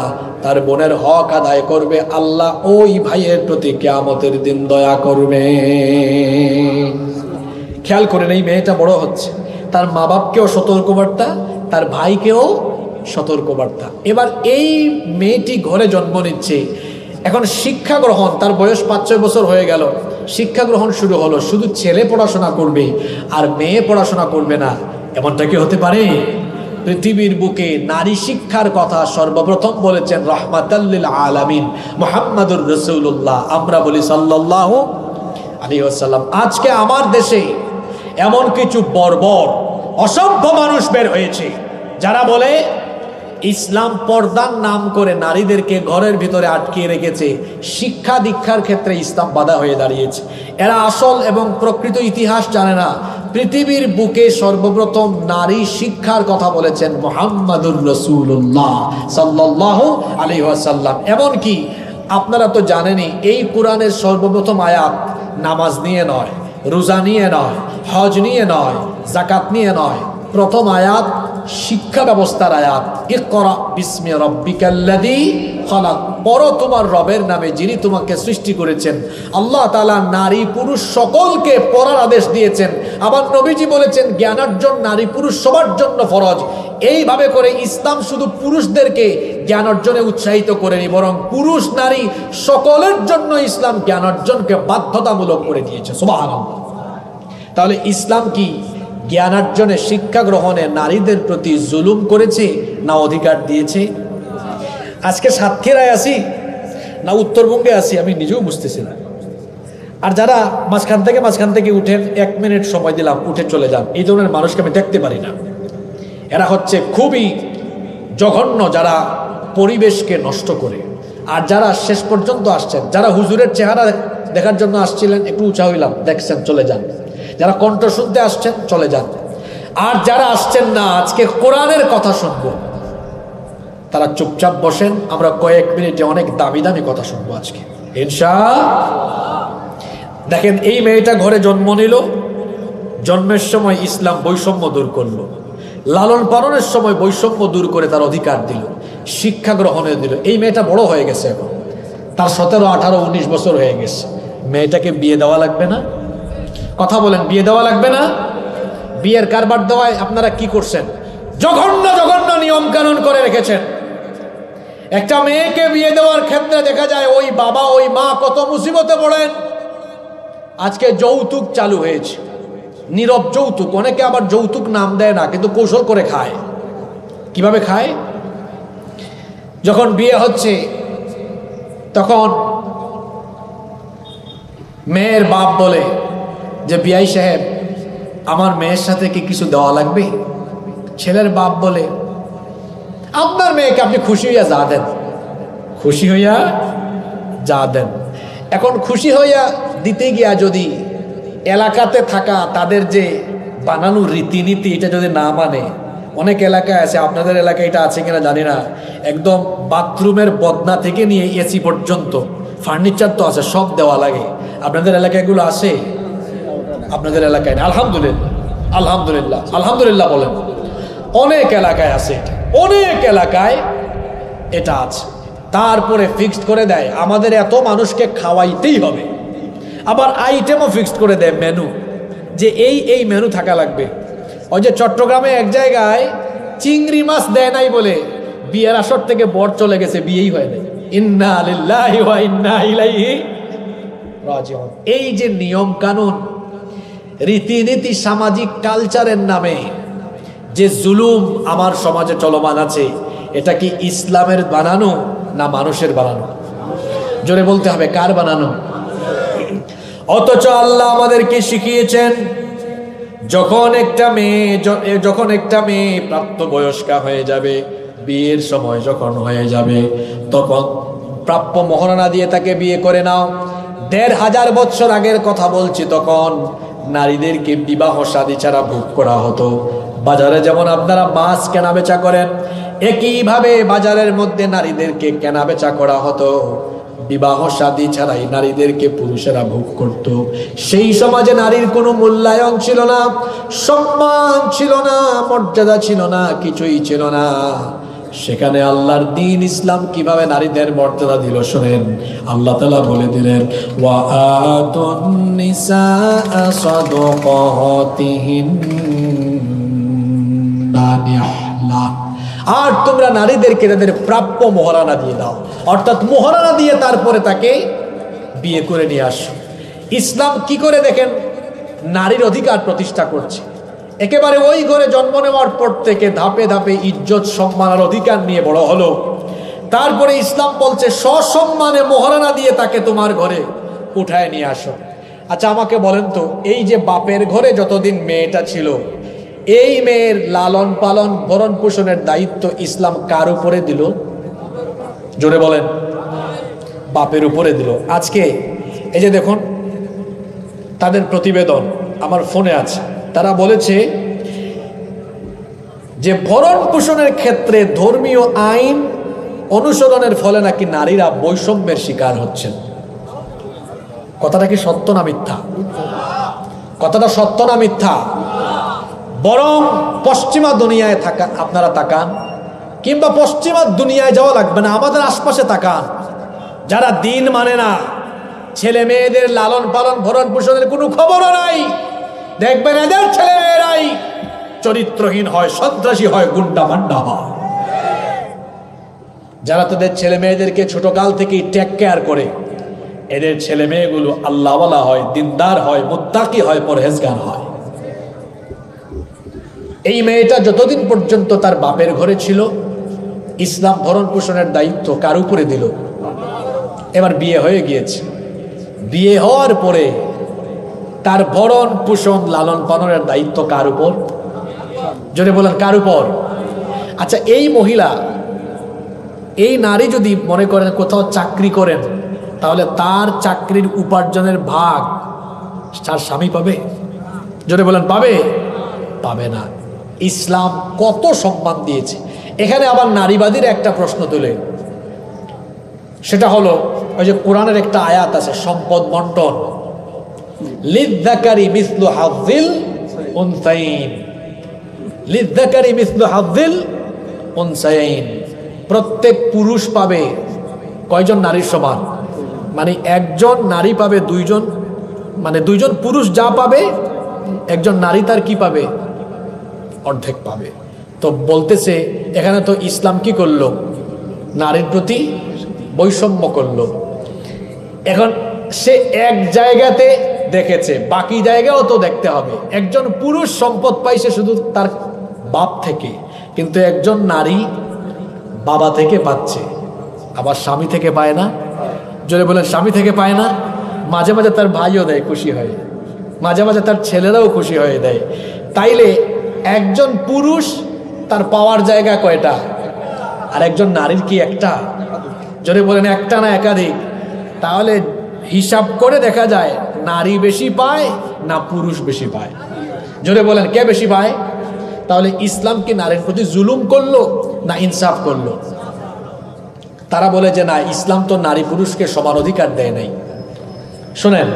A: তার বোনের হক আদায় করবে, আল্লাহ ওই ভাইয়ের প্রতি কিয়ামতের দিন দয়া করবে। খেয়াল করেন, এই মেয়েটা বড় হচ্ছে, তার মা বাপকেও সতর্কবার্তা, তার ভাইকেও সতর্কবার্তা। এবার এই মেয়েটি ঘরে জন্ম নিচ্ছে, এখন শিক্ষা গ্রহণ, তার বয়স 5-6 বছর হয়ে গেল, শিক্ষা গ্রহণ শুরু হলো। শুধু ছেলে পড়াশোনা করবে আর মেয়ে পড়াশোনা করবে না, এমনটা কি হতে পারে? পৃথিবীর বুকে নারী শিক্ষার কথা সর্বপ্রথম বলেছেন রাহমাতাল লিল আলামিন মুহাম্মাদুর রাসূলুল্লাহ, আমরা বলি সাল্লাল্লাহু আলাইহি ওয়াসাল্লাম। আজকে আমার দেশে এমন কিছু বর্বর অসভ্য মানুষ বের হয়েছে যারা বলে ইসলাম পর্দার নাম করে নারীদেরকে ঘরের ভিতরে আটকিয়ে রেখেছে, শিক্ষা দীক্ষার ক্ষেত্রে ইসলাম বাধা হয়ে দাঁড়িয়েছে। এরা আসল এবং প্রকৃত ইতিহাস জানে না। পৃথিবীর বুকে সর্বপ্রথম নারী শিক্ষার কথা বলেছেন মুহাম্মাদুর রাসূলুল্লাহ সাল্লাল্লাহু আলাইহি ওয়াসাল্লাম। এমনকি আপনারা তো জানেনই, এই কোরআনের সর্বপ্রথম আয়াত নামাজ নিয়ে নয়, রোজা নিয়ে নয়, হজ নিয়ে নয়, যাকাত নিয়ে নয়। প্রথম আয়াত শিক্ষা ব্যবস্থার আয়াত, ইকরা বিসমি রাব্বিকাল্লাযী খালাক, পড়ো তোমার রবের নামে যিনি তোমাকে সৃষ্টি করেছেন। আল্লাহ তাআলা নারী পুরুষ সকলকে পড়ার আদেশ দিয়েছেন। আবার নবীজি বলেছেন জ্ঞানার্জন নারী পুরুষ সবার জন্য ফরজ। এইভাবে করে ইসলাম শুধু পুরুষদেরকে জ্ঞান অর্জনে উৎসাহিত করেনি, বরং পুরুষ নারী সকলের জন্য ইসলাম জ্ঞান অর্জনকে বাধ্যতামূলক করে দিয়েছে। সুবহানাল্লাহ। তাহলে ইসলাম কি জ্ঞানার্জনে, শিক্ষা গ্রহণে নারীদের প্রতি জুলুম করেছে না অধিকার দিয়েছে? আজকে সাতক্ষীরায় আছি না উত্তরবঙ্গে আছি আমি নিজেও বুঝতেছি না। আর যারা মাঝখান থেকে উঠেন, 1 মিনিট সময় দিলাম উঠে চলে যান, এই ধরনের মানুষকে আমি দেখতে পারি না। এরা হচ্ছে খুবই জঘন্য, যারা পরিবেশকে নষ্ট করে। আর যারা শেষ পর্যন্ত আসছেন, যারা হুজুরের চেহারা দেখার জন্য আসছিলেন, একটু উঁচা হইলাম, দেখছেন, চলে যান। যারা কণ্ঠ শুনতে আসছেন চলে যান। আর যারা আসছেন না, আজকে কোরআনের কথা শুনবো, তারা চুপচাপ বসেন। আমরা কয়েক মিনিটে অনেক দামি দামি কথা শুনবো আজকে ইনশাআল্লাহ। দেখেন, এই মেয়েটা ঘরে জন্ম নিল, জন্মের সময় ইসলাম বৈষম্য দূর করলো, লালন পালনের সময় বৈষম্য দূর করে তার অধিকার দিল, শিক্ষা গ্রহণে দিল। এই মেয়েটা বড় হয়ে গেছে, এখন তার 17, 18, 19 বছর হয়ে গেছে। মেয়েটাকে বিয়ে দেওয়া লাগবে না? কথা বলেন, বিয়ে দেওয়া লাগবে না? বিয়ের কারবার দেওয়ায় আপনারা কি করছেন? জঘন্য জঘন্য নিয়ম কানুন করে রেখেছেন। একটা মেয়েকে বিয়ে দেওয়ার ক্ষেত্রে দেখা যায় ওই বাবা ওই মা কত মুসিবতে পড়েন। আজকে যৌতুক চালু হয়েছে, নীরব যৌতুক। অনেকে আবার যৌতুক নাম দেয় না, কিন্তু কৌশল করে খায়। কিভাবে খায়? যখন বিয়ে হচ্ছে তখন মেয়ের বাপ বলে যে বিআই সাহেব, আমার মেয়ের সাথে কি কিছু দেওয়া লাগবে? ছেলের বাপ বলে আপনার মেয়েকে আপনি খুশি হইয়া যা দেন, খুশি হইয়া যা দেন। এখন খুশি হইয়া দিতে গিয়া যদি এলাকাতে থাকা তাদের যে বানানো রীতিনীতি এটা যদি না মানে, অনেক এলাকায় আছে, আপনাদের এলাকায় এটা আছে কিনা জানি না, একদম বাথরুমের বদনা থেকে নিয়ে এসি পর্যন্ত ফার্নিচার তো আছে, সব দেওয়া লাগে। আপনাদের এলাকায় এগুলো আছে? আপনাদের এলাকায়? আলহামদুলিল্লাহ, আলহামদুলিল্লাহ, আলহামদুলিল্লাহ বলেন। অনেক এলাকায় আছে, অনেক এলাকায় এটা আছে। তারপরে ফিক্সড করে দেয় আমাদের এত মানুষকে খাওয়াইতেই হবে। আবার আইটেমও ফিক্সড করে দেয়, মেনু, যে এই মেনু থাকা লাগবে। ওই যে চট্টগ্রামে এক জায়গায় চিংড়ি মাছ দেয় নাই বলে বিয়ের আসর থেকে বর চলে গেছে, বিয়েই হয় না। ইন্না লিল্লাহি ওয়া ইন্না ইলাইহি রাজিউন। এই যে নিয়ম কানুন, রীতিনীতি, সামাজিক কালচারের নামে যে জুলুম আমার সমাজে চলমান আছে, এটা কি ইসলামের বানানো না মানুষের বানানো? জোরে বলতে হবে, কার বানানো? অথচ আল্লাহ আমাদেরকে শিখিয়েছেন যখন একটা মেয়ে প্রাপ্তবয়স্কা হয়ে যাবে, বিয়ের সময় যখন হয়ে যাবে, তখন প্রাপ্য মহারণা দিয়ে তাকে বিয়ে করে নাও। ১৫০০ বছর আগের কথা বলছি, তখন নারীদেরকে বিবাহ শাদী ছাড়া ভোগ করা হতো। বাজারে যেমন আপনারা মাছ কেনা বেচা করেন, একইভাবে বাজারের মধ্যে নারীদেরকে কেনা বেচা করা হতো। বিবাহ শাদী ছাড়াই নারীদেরকে পুরুষেরা ভোগ করত। সেই সমাজে নারীর কোনো মূল্যায়ন ছিল না, সম্মান ছিল না, মর্যাদা ছিল না, কিছুই ছিল না। সেখানে আল্লাহর দ্বীন ইসলাম কিভাবে নারীদের মর্যাদা দিল শোনেন। আল্লাহ তাআলা বলে দিলেন, ওয়া আতুন নিসা সাদাকাতিহিন্না নিহলা। আর তোমরা নারীদেরকে তাদের প্রাপ্য মোহরানা দিয়ে দাও, অর্থাৎ মোহরানা দিয়ে তারপরে তাকে বিয়ে করে নিয়ে আসো। ইসলাম কি করে দেখেন নারীর অধিকার প্রতিষ্ঠা করছে। একেবারে ওই ঘরে জন্ম নেওয়ার পর থেকে ধাপে ধাপে ইজ্জত সম্মান আর অধিকার নিয়ে বড় হলো। তারপরে ইসলাম বলছে সসম্মানে মোহরানা দিয়ে তাকে তোমার ঘরে উঠায় নিয়ে আসো। আচ্ছা আমাকে বলেন তো, এই যে বাপের ঘরে যতদিন মেয়েটা ছিল, এই মেয়ের লালন পালন ভরণ পোষণের দায়িত্ব ইসলাম কার উপরে দিল? জোরে বলেন। বাপের উপরে দিল। আজকে এই যে দেখুন তাদের প্রতিবেদন আমার ফোনে আছে, তারা বলেছে যে ভরণ পোষণের ক্ষেত্রে ধর্মীয় আইন অনুসরণের ফলে নাকি নারীরা বৈষম্যের শিকার হচ্ছেন। কথাটা কি সত্য না মিথ্যা? কথাটা সত্য না মিথ্যা? বরং পশ্চিমা দুনিয়ায় থাকা আপনারা তাকান, কিংবা পশ্চিমা দুনিয়ায় যাওয়া লাগবে না, আমাদের আশপাশে তাকান, যারা দিন মানে না, ছেলে মেয়েদের লালন পালন ভরণ পোষণের কোনো খবরও নাই, দেখবেন এদের ছেলে মেয়েরাই চরিত্রহীন হয়, সন্ত্রাসী হয়, গুন্ডা মান্ডা হয়। যারা তাদের ছেলে মেয়েদেরকে ছোটকাল থেকেই টেক কেয়ার করে, এদের ছেলে মেয়েগুলো আল্লাহওয়ালা হয়, দিনদার হয়, মুত্তাকি হয়, পরহেজগার হয়। এই মেয়েটা যতদিন পর্যন্ত তার বাপের ঘরে ছিল, ইসলাম ভরণ পোষণের দায়িত্ব কার উপরে দিল? এবার বিয়ে হয়ে গিয়েছে, বিয়ে হওয়ার পরে তার ভরণ পোষণ লালন পালনের দায়িত্ব কার উপর? যদি বলেন কার উপর? আচ্ছা এই মহিলা, এই নারী যদি মনে করেন কোথাও চাকরি করেন, তাহলে তার চাকরির উপার্জনের ভাগ তার স্বামী পাবে? যদি বলেন পাবে? পাবে না। ইসলাম কত সম্মান দিয়েছে। এখানে আবার নারীবাদীর একটা প্রশ্ন তুলে, সেটা হলো ওই যে কোরআনের একটা আয়াত আছে সম্পদ বন্টন, লিযযাকারি মিসলু হাযযিল উনসায়াইন, লিযযাকারি মিসলু হাযযিল উনসায়াইন। প্রত্যেক পুরুষ পাবে কয়জন নারীর সমান? মানে একজন নারী পাবে দুইজন, মানে দুইজন পুরুষ যা পাবে একজন নারী তার কি পাবে? অর্ধেক পাবে। তো বলতেছে এখানে তো ইসলাম কি করলো? নারীর প্রতি বৈষম্য করলো। এখন সে এক জায়গাতে দেখেছে, বাকি জায়গাও তো দেখতে হবে। একজন পুরুষ সম্পদ পাইছে শুধু তার বাপ থেকে, কিন্তু একজন নারী বাবা থেকে পাচ্ছে, আবার স্বামী থেকে পায় না। জোরে বলেন স্বামী থেকে পায় না। মাঝে মাঝে তার ভাইও দেয় খুশি হয়ে, মাঝে মাঝে তার ছেলেরাও খুশি হয়ে দেয়। তাইলে একজন পুরুষ তার পাওয়ার জায়গা কয়টা? আর একজন নারীর কি একটা? জোরে বলেন একটা না একাধিক? তাহলে হিসাব করে দেখা যায় নারী বেশি পায় না পুরুষ বেশি পায়? জোরে বলেন কে বেশি পায়? তাহলে ইসলাম কি নারীর প্রতি জুলুম করলো না ইনসাফ করলো? তারা বলে যে না, ইসলাম তো নারী পুরুষকে সমান অধিকার দেয় নাই। শোনেন,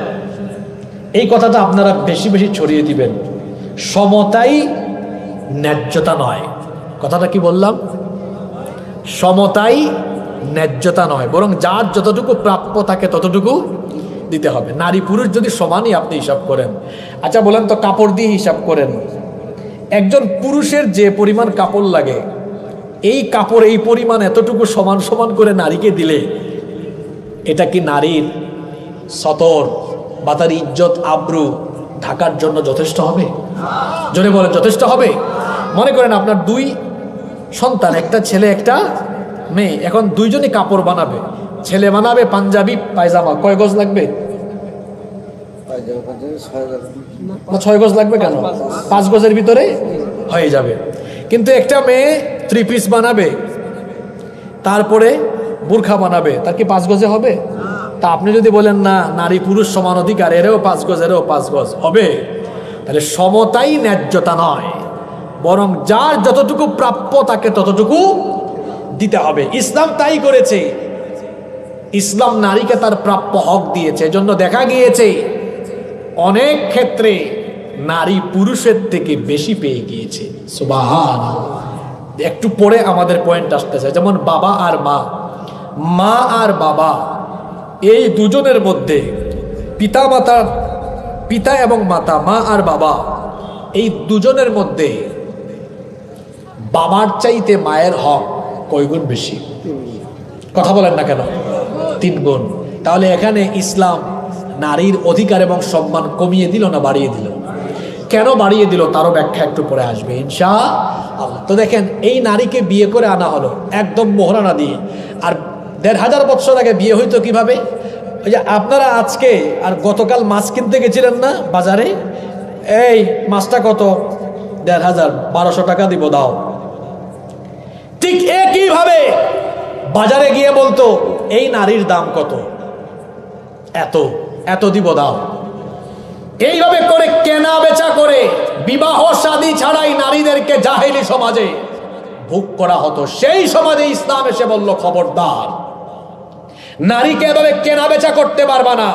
A: এই কথাটা আপনারা বেশি বেশি ছড়িয়ে দিবেন। সমতাই ন্যায্যতা নয়। কথাটা কি বললাম? সমতাই ন্যায্যতা নয়, বরং যার যতটুকু প্রাপ্য তাকে ততটুকু দিতে হবে। নারী পুরুষ যদি সমানই আপনি হিসাব করেন, আচ্ছা বলেন তো কাপড় দিয়ে হিসাব করেন, একজন পুরুষের যে পরিমাণ কাপড় লাগে, এই কাপড় এই পরিমাণ এতটুকু সমান সমান করে নারীকে দিলে এটা কি নারীর সতর বা তার ইজ্জত আব্রু ঢাকার জন্য যথেষ্ট হবে? জোরে বলেন যথেষ্ট হবে? মনে করেন আপনার দুই সন্তান, একটা ছেলে একটা মেয়ে, এখন দুইজনই কাপড় বানাবে। ছেলে বানাবে পাঞ্জাবি পায়জামা, কয় গজ লাগবে? 6 গজ লাগবে। কেন? 5 গজের ভিতরে হয়ে যাবে। কিন্তু একটা মেয়ে 3 পিস বানাবে, তারপরে বোরখা বানাবে, তার কি 5 গজে হবে? তা আপনি যদি বলেন না নারী পুরুষ সমান অধিকার, এরও 5 গজ এরও 5 গজ হবে, তাহলে সমতাই ন্যায্যতা নয়, বরং যার যতটুকু প্রাপ্য তাকে ততটুকু দিতে হবে। ইসলাম তাই করেছে। ইসলাম নারীকে তার প্রাপ্য হক দিয়েছে। এজন্য দেখা গিয়েছে অনেক ক্ষেত্রে নারী পুরুষের থেকে বেশি পেয়ে গিয়েছে। সুবহানাল্লাহ। একটু পরে আমাদের পয়েন্ট আসতেছে, যেমন বাবা আর মা, মা আর বাবা, এই দুজনের মধ্যে পিতা এবং মাতা, মা আর বাবা, এই দুজনের মধ্যে বাবার চাইতে মায়ের হক কয় গুণ বেশি? কথা বলেন না কেন? 3 গুণ। তাহলে এখানে ইসলাম নারীর অধিকার এবং সম্মান কমিয়ে দিল না বাড়িয়ে দিল? কেন বাড়িয়ে দিল তারও ব্যাখ্যা একটু পরে আসবে ইনশাআল্লাহ। তো দেখেন, এই নারীকে বিয়ে করে আনা হলো একদম মোহরানা দিয়ে। আর 1500 বছর আগে বিয়ে হইতো কিভাবে? ওই যে আপনারা আজকে আর গতকাল মাছ কিনতে গেছিলেন না বাজারে, এই মাছটা কত? 1500, 1200 টাকা দিব, দাও। ঠিক একইভাবে বাজারে গিয়ে বলতো এই নারীর দাম কত? এত, এত দিব, দাও। এইভাবে করে কেনা বেচা করে বিবাহ শাদী ছাড়াই নারীদেরকে জাহেলি সমাজে ভোগ করা হতো। সেই সমাজে ইসলাম এসে বলল, খবরদার, নারীকে এভাবে কেনা বেচা করতে পারবা না,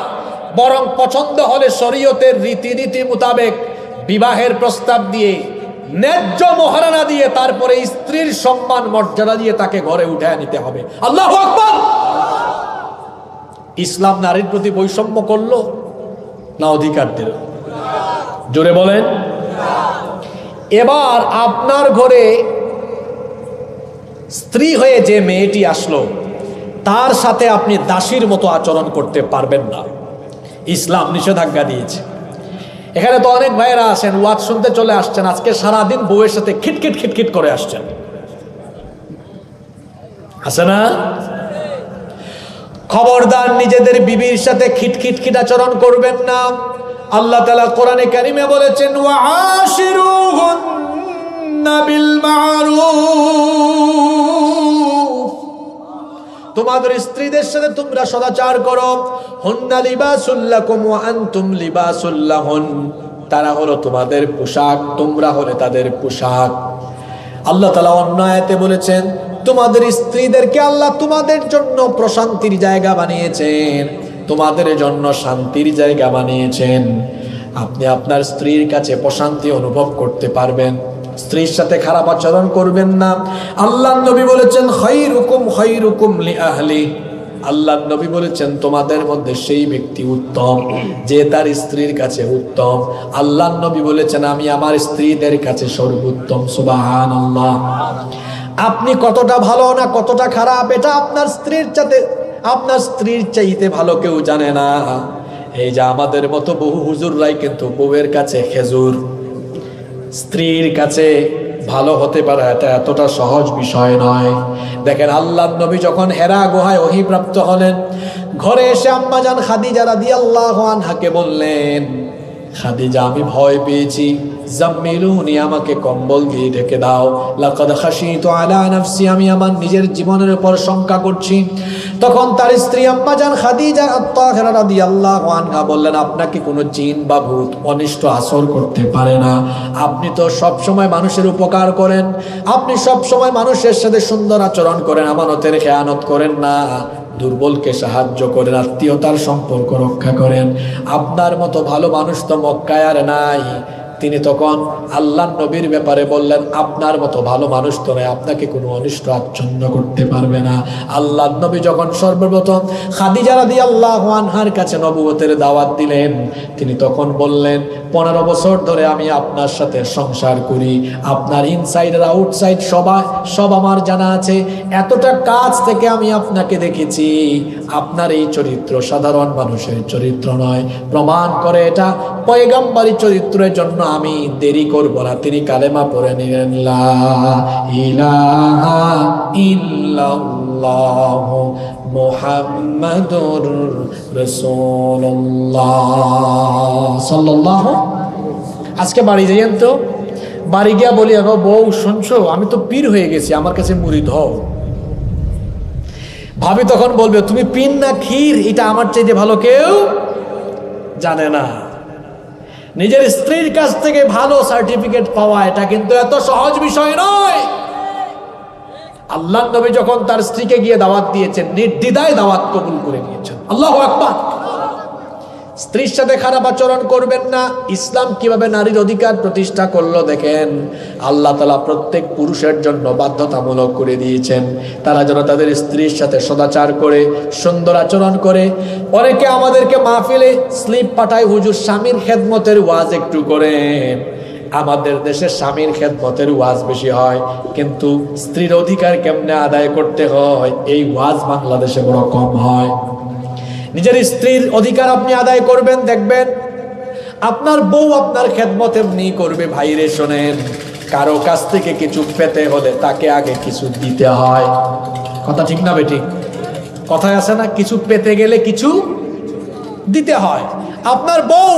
A: বরং পছন্দ হলে শরীয়তের রীতিনীতি মোতাবেক বিবাহের প্রস্তাব দিয়ে ন্যায্য মহারানা দিয়ে তারপরে স্ত্রীর সম্মান মর্যাদা দিয়ে তাকে ঘরে উঠায় নিতে হবে। আল্লাহু আকবার। ইসলাম নারীর প্রতি বৈষম্য করলো না অধিকার দিল? জোরে বলেন। এবার আপনার ঘরে স্ত্রী হয়ে যে মেয়েটি আসলো, তার সাথে আপনি দাসীর মতো আচরণ করতে পারবেন না, ইসলাম নিষেধাজ্ঞা দিয়েছে। এখানে তো অনেক ভাইয়েরা আছেন, ওয়াজ শুনতে চলে আসছেন, আজকে সারাদিন বউয়ের সাথে খিটখিট খিটখিট করে আসছেন, আছে না? খবরদার, নিজেদের বিবির সাথে খিটখিট খিট আচরণ করবেন না। আল্লাহ তাআলা কোরআনে কারিমে বলেছেন, ওয়াআশিরুহুন্না বিল মা'রুফ, তোমাদের স্ত্রীদের সাথে তোমরা সদাচার করো। হুন্না লিবাসুল লাকুম ওয়া আনতুম লিবাসুল লাহুন, তারা হলো তোমাদের পোশাক, তোমরা হলে তাদের পোশাক। আল্লাহ তাআলা অন্য আয়াতে বলেছেন, তোমাদের স্ত্রীদেরকে আল্লাহ তোমাদের জন্য প্রশান্তির জায়গা বানিয়েছেন, তোমাদের জন্য শান্তির জায়গা বানিয়েছেন। আপনি আপনার স্ত্রীর কাছে প্রশান্তি অনুভব করতে পারবেন, স্ত্রীর সাথে খারাপ আচরণ করবেন না। আল্লাহর নবী বলেছেন, খায়রুকুম খায়রুকুম লিআহলি, আল্লাহর নবী বলেছেন তোমাদের মধ্যে সেই ব্যক্তি উত্তম যে তার স্ত্রীর কাছে উত্তম। আল্লাহর নবী বলেছেন, আমি আমার স্ত্রীদের কাছে সর্বোত্তম। সুবহানাল্লাহ। আপনি কতটা ভালো না কতটা খারাপ এটা আপনার স্ত্রীর চাইতে ভালো কেউ জানে না। এই যে আমাদের মতো বহু হুজুররাই কিন্তু বউয়ের কাছে খেজুর, স্ত্রীর কাছে ভালো হতে পারে এটা এতটা সহজ বিষয় নয়। দেখেন, আল্লাহর নবী যখন হেরা গুহায় ওহীপ্রাপ্ত হলেন, ঘরে এসে আম্মাজান খাদিজা রাদিয়াল্লাহু আনহাকে বললেন, খাদিজা, আমি ভয় পেয়েছি, জাম্মিলুনি, আমাকে কম্বল দিয়ে ঢেকে দাও। লাকাদ খাশিতু আলা নাফসি, আমি আমার নিজের জীবনের উপর শঙ্কা করছি। তখন তার স্ত্রী আম্মাজান খাদিজা আত-তাহিরা রাদিয়াল্লাহু আনহা বললেন, আপনাকে কোনো জিন বা ভূত অনিষ্ট আসর করতে পারে না। আপনি তো সব সময় মানুষের উপকার করেন, আপনি সব সময় মানুষের সাথে সুন্দর আচরণ করেন, আমানতের খেয়ানত করেন না, দুর্বলকে সাহায্য করেন, আত্মীয়তার সম্পর্ক রক্ষা করেন। আপনার মতো ভালো মানুষ তো মক্কায় আর নাই। তিনি তখন আল্লাহর নবীর ব্যাপারে বললেন, আপনার মতো ভালো মানুষ তো নয়, আপনাকে কোনো অনিষ্ট আচ্ছন্ন করতে পারবে না। আল্লাহর নবী যখন সর্বপ্রথম খাদিজা রাদিয়াল্লাহু আনহার কাছে নবুয়তের দাওয়াত দিলেন, তিনি তখন বললেন, 15 বছর ধরে আমি আপনার সাথে সংসার করি, আপনার ইনসাইড আর আউটসাইড সব আমার জানা আছে। এতটা কাছ থেকে আমি আপনাকে দেখেছি, আপনার এই চরিত্র সাধারণ মানুষের চরিত্র নয়, প্রমাণ করে এটা পয়গম্বরী চরিত্রের জন্য আমি দেরি করব না। তিনি কালেমা পড়ে নিলেন, লা ইলাহা ইল্লাল্লাহ মুহাম্মাদুর রাসূলুল্লাহ সাল্লাল্লাহু। আজকে বাড়ি যাইয়েন তো, বাড়ি গিয়া বলি, বউ শুনছো, আমি তো পীর হয়ে গেছি, আমার কাছে মুরিদ হও। ভাবি তখন বলবে, তুমি পীর না ক্ষীর, এটা আমার চাইতে ভালো কেউ জানে না। নিজের স্ত্রীর কাছ থেকে ভালো সার্টিফিকেট পাওয়া এটা কিন্তু এত সহজ বিষয় নয়। আল্লাহর নবী যখন তার স্ত্রীকে গিয়ে দাওয়াত দিয়েছেন, নির্দ্বিধায় দাওয়াত কবুল করে নিয়েছেন। আল্লাহু আকবার। স্ত্রীর সাথে খারাপ আচরণ করবেন না। ইসলাম কিভাবে নারীর অধিকার প্রতিষ্ঠা করলো দেখেন। আল্লাহ তাআলা প্রত্যেক পুরুষের জন্য বাধ্যতামূলক করে দিয়েছেন, তারা যেন তাদের স্ত্রীর সাথে সদাচার করে সুন্দর আচরণ করে। অনেকে আমাদেরকে মাহফিলে স্লিপ পাঠায়, হুজুর স্বামীর খেদমতের ওয়াজ একটু করেন। আমাদের দেশে স্বামীর খেদমতের ওয়াজ বেশি হয়, কিন্তু স্ত্রীর অধিকার কেমনে আদায় করতে হয় এই ওয়াজ বাংলাদেশে বড় কম হয়। নিজের স্ত্রীর অধিকার আপনি আদায় করবেন, দেখবেন আপনার বউ আপনার খেদমত এমনি করবে। ভাইরে শোনেন, কারো কাছ থেকে কিছু পেতে হলে তাকে আগে কিছু দিতে হয়। কথা ঠিক না বেঠিক? কথায় আছে না, কিছু পেতে গেলে কিছু দিতে হয়। আপনার বউ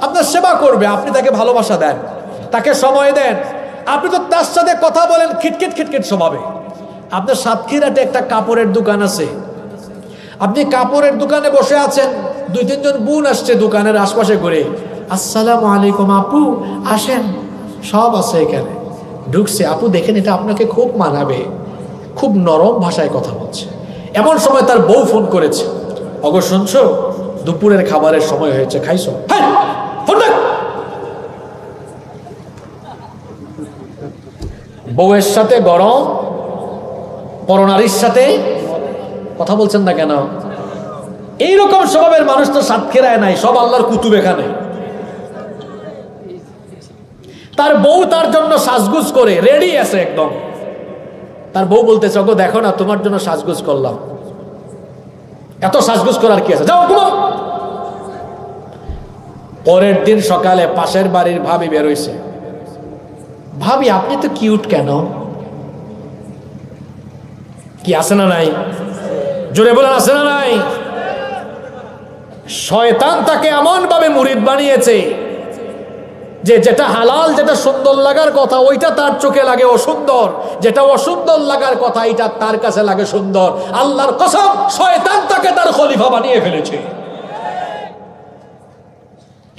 A: আপনার সেবা করবে, আপনি তাকে ভালোবাসা দেন, তাকে সময় দেন। আপনি তো তার সাথে কথা বলেন খিটখিট খিটখিট স্বভাবে। আপনার সাতক্ষীরাতে একটা কাপড়ের দোকান আছে, আপনি কাপড়ের দোকানে বসে আছেন, 2-3 জন বোন আসছে দোকানের আশপাশে ঘুরে, আসসালামু আলাইকুম আপু, আসেন, সব আছে এখানে। ঢুকছে, আপু দেখেন এটা আপনাকে খুব মানাবে, খুব নরম ভাষায় কথা বলছে। এমন সময় তার বউ ফোন করেছে, অগো শুনছো, দুপুরের খাবারের সময় হয়েছে, খাইছো? বউয়ের সাথে গরম, পরনারীর সাথে কথা বলছেন না কেন? এইরকম স্বভাবের মানুষ তো সাতক্ষীরায় নাই, সব আল্লাহর কুতুব এখানে। তার বউ তার জন্য সাজগুজ করে রেডি আছে একদম। তার বউ বলতেছে, ওগো দেখো না, তোমার জন্য সাজগুজ করলাম। এত সাজগুজ করার কি আছে, যাও ঘুমাও। পরের দিন সকালে পাশের বাড়ির ভাবি বেরোইছে, ভাবি আপনি তো কিউট কেন? কি আছে না নাই? জোরে বলেন, আছে না নাই? শয়তান তাকে এমন ভাবে মুরিদ বানিয়েছে যে যেটা হালাল, যেটা সুন্দর লাগার কথা, ওইটা তার চোখে লাগে অসুন্দর, যেটা অসুন্দর লাগার কথা এটা তার কাছে লাগে সুন্দর। আল্লাহর কসম, শয়তান তাকে তার খলিফা বানিয়ে ফেলেছে।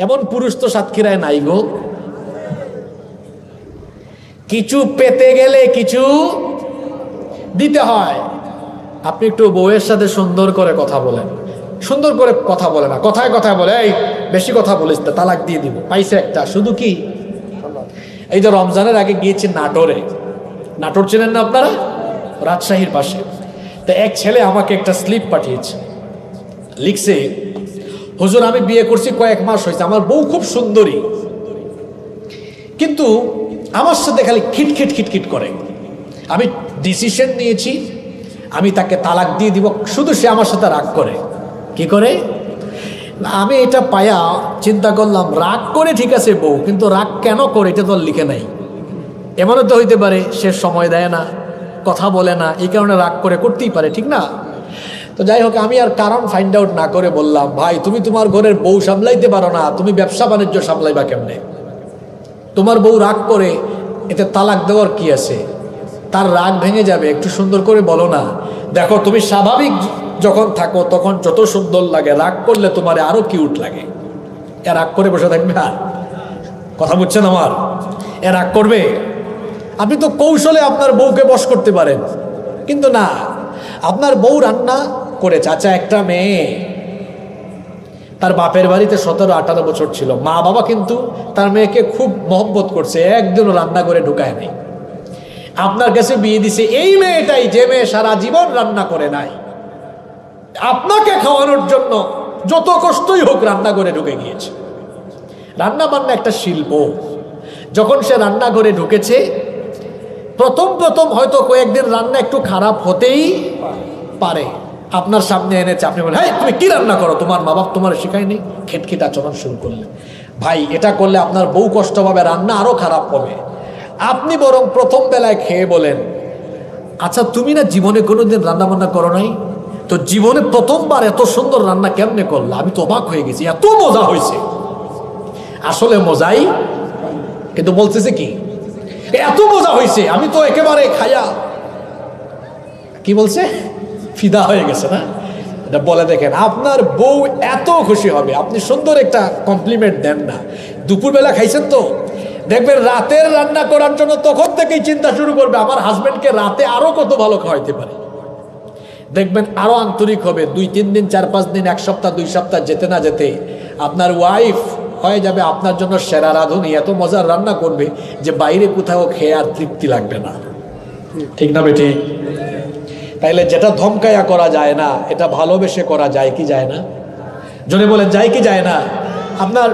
A: এমন পুরুষ তো সাতক্ষীরায় নাই গো। কিছু পেতে গেলে কিছু দিতে হয়। আপনি একটু বউয়ের সাথে সুন্দর করে কথা বলেন, সুন্দর করে কথা বলে না, কথায় কথায় বলে, এই বেশি কথা বলিস না, তালাক দিয়ে দিব, পাইছে একটা। শুধু কি, এই যে রমজানের আগে গিয়েছি নাটোরে, নাটোর চেনেন না আপনারা? রাজশাহীর পাশে। তো এক ছেলে আমাকে একটা স্লিপ পাঠিয়েছে, লিখছে, হুজুর আমি বিয়ে করছি কয়েক মাস হয়েছে, আমার বউ খুব সুন্দরী, কিন্তু আমার সাথে খালি খিটখিট খিটখিট করে। আমি ডিসিশন নিয়েছি আমি তাকে তালাক দিয়ে দিব, শুধু সে আমার সাথে রাগ করে। কি করে? আমি এটা পায়া চিন্তা করলাম, রাগ করে ঠিক আছে বউ, কিন্তু রাগ কেন করে এটা তো লিখে নাই। এমনও তো হইতে পারে সে সময় দেয় না, কথা বলে না, এই কারণে রাগ করে, করতেই পারে, ঠিক না? তো যাই হোক, আমি আর কারণ ফাইন্ড আউট না করে বললাম, ভাই তুমি তোমার ঘরের বউ সামলাইতে পারো না, তুমি ব্যবসা বাণিজ্য সামলাইবা কেমনে? তোমার বউ রাগ করে, এতে তালাক দেওয়ার কি আছে? তার রাগ ভেঙে যাবে, একটু সুন্দর করে বলো না, দেখো তুমি স্বাভাবিক যখন থাকো তখন যত সুন্দর লাগে, রাগ করলে তোমার আরো কিউট লাগে। এ রাগ করে বসে থাকবে? আর কথা বুঝছেন আমার? এ রাগ করবে? আপনি তো কৌশলে আপনার বউকে বশ করতে পারেন, কিন্তু না, আপনার বউ রান্না করেছে। আচ্ছা, একটা মেয়ে তার বাপের বাড়িতে 17-18 বছর ছিল, মা বাবা কিন্তু তার মেয়েকে খুব মহব্বত করছে, একদিনও রান্না করে ঢুকায় নাই। আপনার কাছে বিয়ে দিছে এই মেয়েটাই, যে মেয়ে সারা জীবন রান্না করে নাই, আপনাকে খাওয়ানোর জন্য যত কষ্টই হোক রান্না করে ঢুকে গিয়েছে। রান্না বান্না একটা শিল্প। যখন সে রান্না করে ঢুকেছে, প্রথম প্রথম হয়তো কয়েকদিন রান্না একটু খারাপ হতেই পারে, আপনার সামনে এনেছে, আপনি বলেন, হ্যাঁ তুমি কি রান্না করো, তোমার মা বাপ তোমার শেখায়নি? খিটখিট আচরণ শুরু করলে। ভাই, এটা করলে আপনার বউ কষ্ট পাবে, রান্না আরো খারাপ হবে। আপনি বরং প্রথম বেলায় খেয়ে বলেন, আচ্ছা তুমি না জীবনে কোনোদিন রান্না বান্না করো নাই, তো জীবনে প্রথমবার এত সুন্দর রান্না কেমনে করলা? আমি তো অবাক হয়ে গেছি, এত মজা হয়েছে। আসলে মজাই, কিন্তু বলতেছে কি, এত মজা হয়েছে, আমি তো একেবারে খায়া, কি বলছে, ফিদা হয়ে গেছে না? এটা বলে দেখেন, আপনার বউ এত খুশি হবে। আপনি সুন্দর একটা কমপ্লিমেন্ট দেন না, দুপুরবেলা খাইছেন তো, দেখবেন রাতের রান্না করার জন্য তখন থেকেই চিন্তা শুরু করবে, আমার হাজবেন্ডকে রাতে আরো কত ভালো খাওয়াইতে পারে। দেখবেন আরো আন্তরিক হবে। 2-3 দিন, 4-5 দিন, 1 সপ্তাহ, 2 সপ্তাহ যেতে না যেতে আপনার ওয়াইফ হয়ে যাবে আপনার জন্য সেরা রাঁধুনি। এত মজার রান্না করবে যে বাইরে কোথাও খেয়ে আর তৃপ্তি লাগবে না। ঠিক না বেটি? তাইলে যেটা ধমকায়া করা যায় না, এটা ভালোবেসে করা যায় কি যায় না? জনে বলেন, যায় কি যায় না? আপনার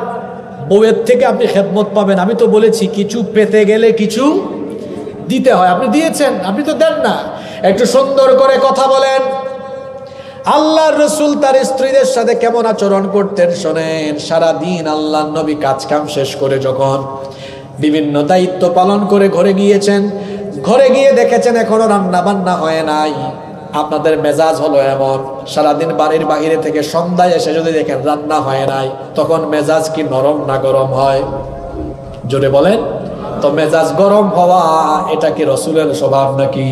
A: বউয়ের থেকে আপনি খেদমত পাবেন। আমি তো বলেছি কিছু পেতে গেলে কিছু দিতে হয়, আপনি দিয়েছেন, আপনি তো দেন না। একটু সুন্দর করে কথা বলেন। আল্লাহর রাসূল তার স্ত্রীদের সাথে কেমন আচরণ করতেন শোনেন। সারাদিন আল্লাহর নবী কাজ কাম শেষ করে যখন বিভিন্ন দায়িত্ব পালন করে ঘরে গিয়েছেন, ঘরে গিয়ে দেখেছেন এখনো রান্না বান্না হয় নাই। আপনাদের মেজাজ হলো এমন, সারাদিন বাড়ির বাইরে থেকে সন্ধ্যায় এসে যদি দেখেন রান্না হয় নাই, তখন মেজাজ কি নরম না গরম হয়? জোরে বলেন তো। মেজাজ গরম হওয়া এটা কি রসুলের স্বভাব নাকি?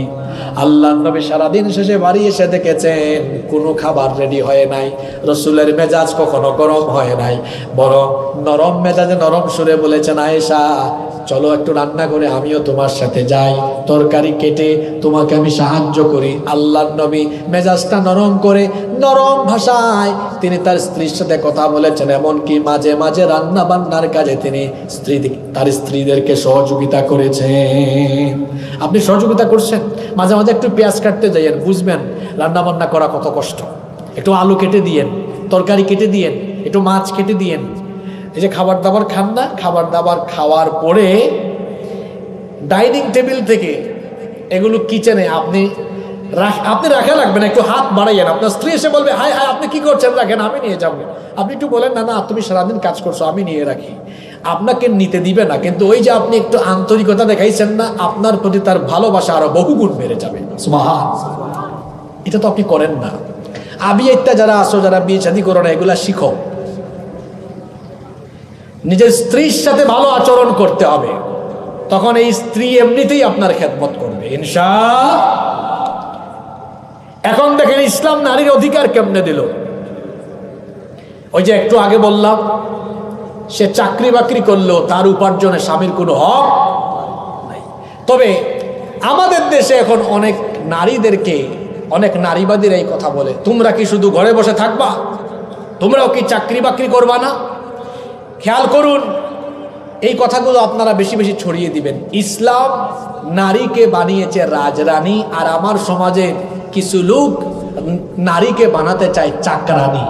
A: আল্লাহর নবী সারাদিন শেষে বাড়ি এসে দেখেছেন কোনো খাবার রেডি হয় নাই। রসুলের মেজাজ কখনো গরম হয় নাই, বরং নরম মেজাজে নরম সুরে বলেছেন, আয়েশা চলো একটু রান্না করে আমিও তোমার সাথে যাই, তরকারি কেটে তোমাকে আমি সাহায্য করি। আল্লাহর নবী মেজাজটা নরম করে নরম ভাষায় তিনি তার স্ত্রীর সাথে কথা বলেছেন। এমনকি মাঝে মাঝে রান্না বান্নার কাজে তিনি তার স্ত্রীদেরকে সহযোগিতা করেছেন। আপনি সহযোগিতা করছেন, মাঝে মাঝে একটু পেঁয়াজ কাটতে যাইয়েন, বুঝবেন রান্না বান্না করা কত কষ্ট। একটু আলু কেটে দিয়েন, তরকারি কেটে দিয়েন, একটু মাছ কেটে দিয়েন। এই যে খাবার দাবার খান না, খাবার দাবার খাওয়ার পরে ডাইনিং টেবিল থেকে এগুলো কিচেনে আপনি রাখা লাগবেন, একটু হাত বাড়াইয়েন। আপনার স্ত্রী এসে বলবে হাই হাই আপনি কি করছেন, রাখেন আমি নিয়ে যাবো। আপনি একটু বলেন না না তুমি সারাদিন কাজ করছো আমি নিয়ে রাখি। আপনাকে নিতে দিবে না, কিন্তু ওই যে আপনি একটু আন্তরিকতা দেখাইছেন না, আপনার প্রতি তার ভালোবাসা আরো বহুগুণ বেড়ে যাবে। সুবহান। এটা তো আপনি করেন না। আবিয়াইত্যা যারা আসো, যারা বিয়ে শাদী করো না, এগুলা শিখো। নিজের স্ত্রীর সাথে ভালো আচরণ করতে হবে, তখন এই স্ত্রী এমনিতেই আপনার খেদমত করবে ইনশাআল্লাহ। এখন দেখেন ইসলাম নারীর অধিকার কেমনে দিল। ওই যে একটু আগে বললাম, সে চাকরি বাকরি করলেও তার উপার্জনে স্বামীর কোনো হক নাই। তবে আমাদের দেশে এখন অনেক নারীদেরকে, অনেক নারীবাদীরা এই কথা বলে, তোমরা কি শুধু ঘরে বসে থাকবা, তোমরাও কি চাকরি বাকরি করবা না? খেয়াল করুন, এই কথাগুলো আপনারা বেশি বেশি ছড়িয়ে দিবেন। ইসলাম নারীকে বানিয়েছে রাজরানী, আর আমার সমাজে কিছু লোক নারীকে বানাতে চায় চাকরানী।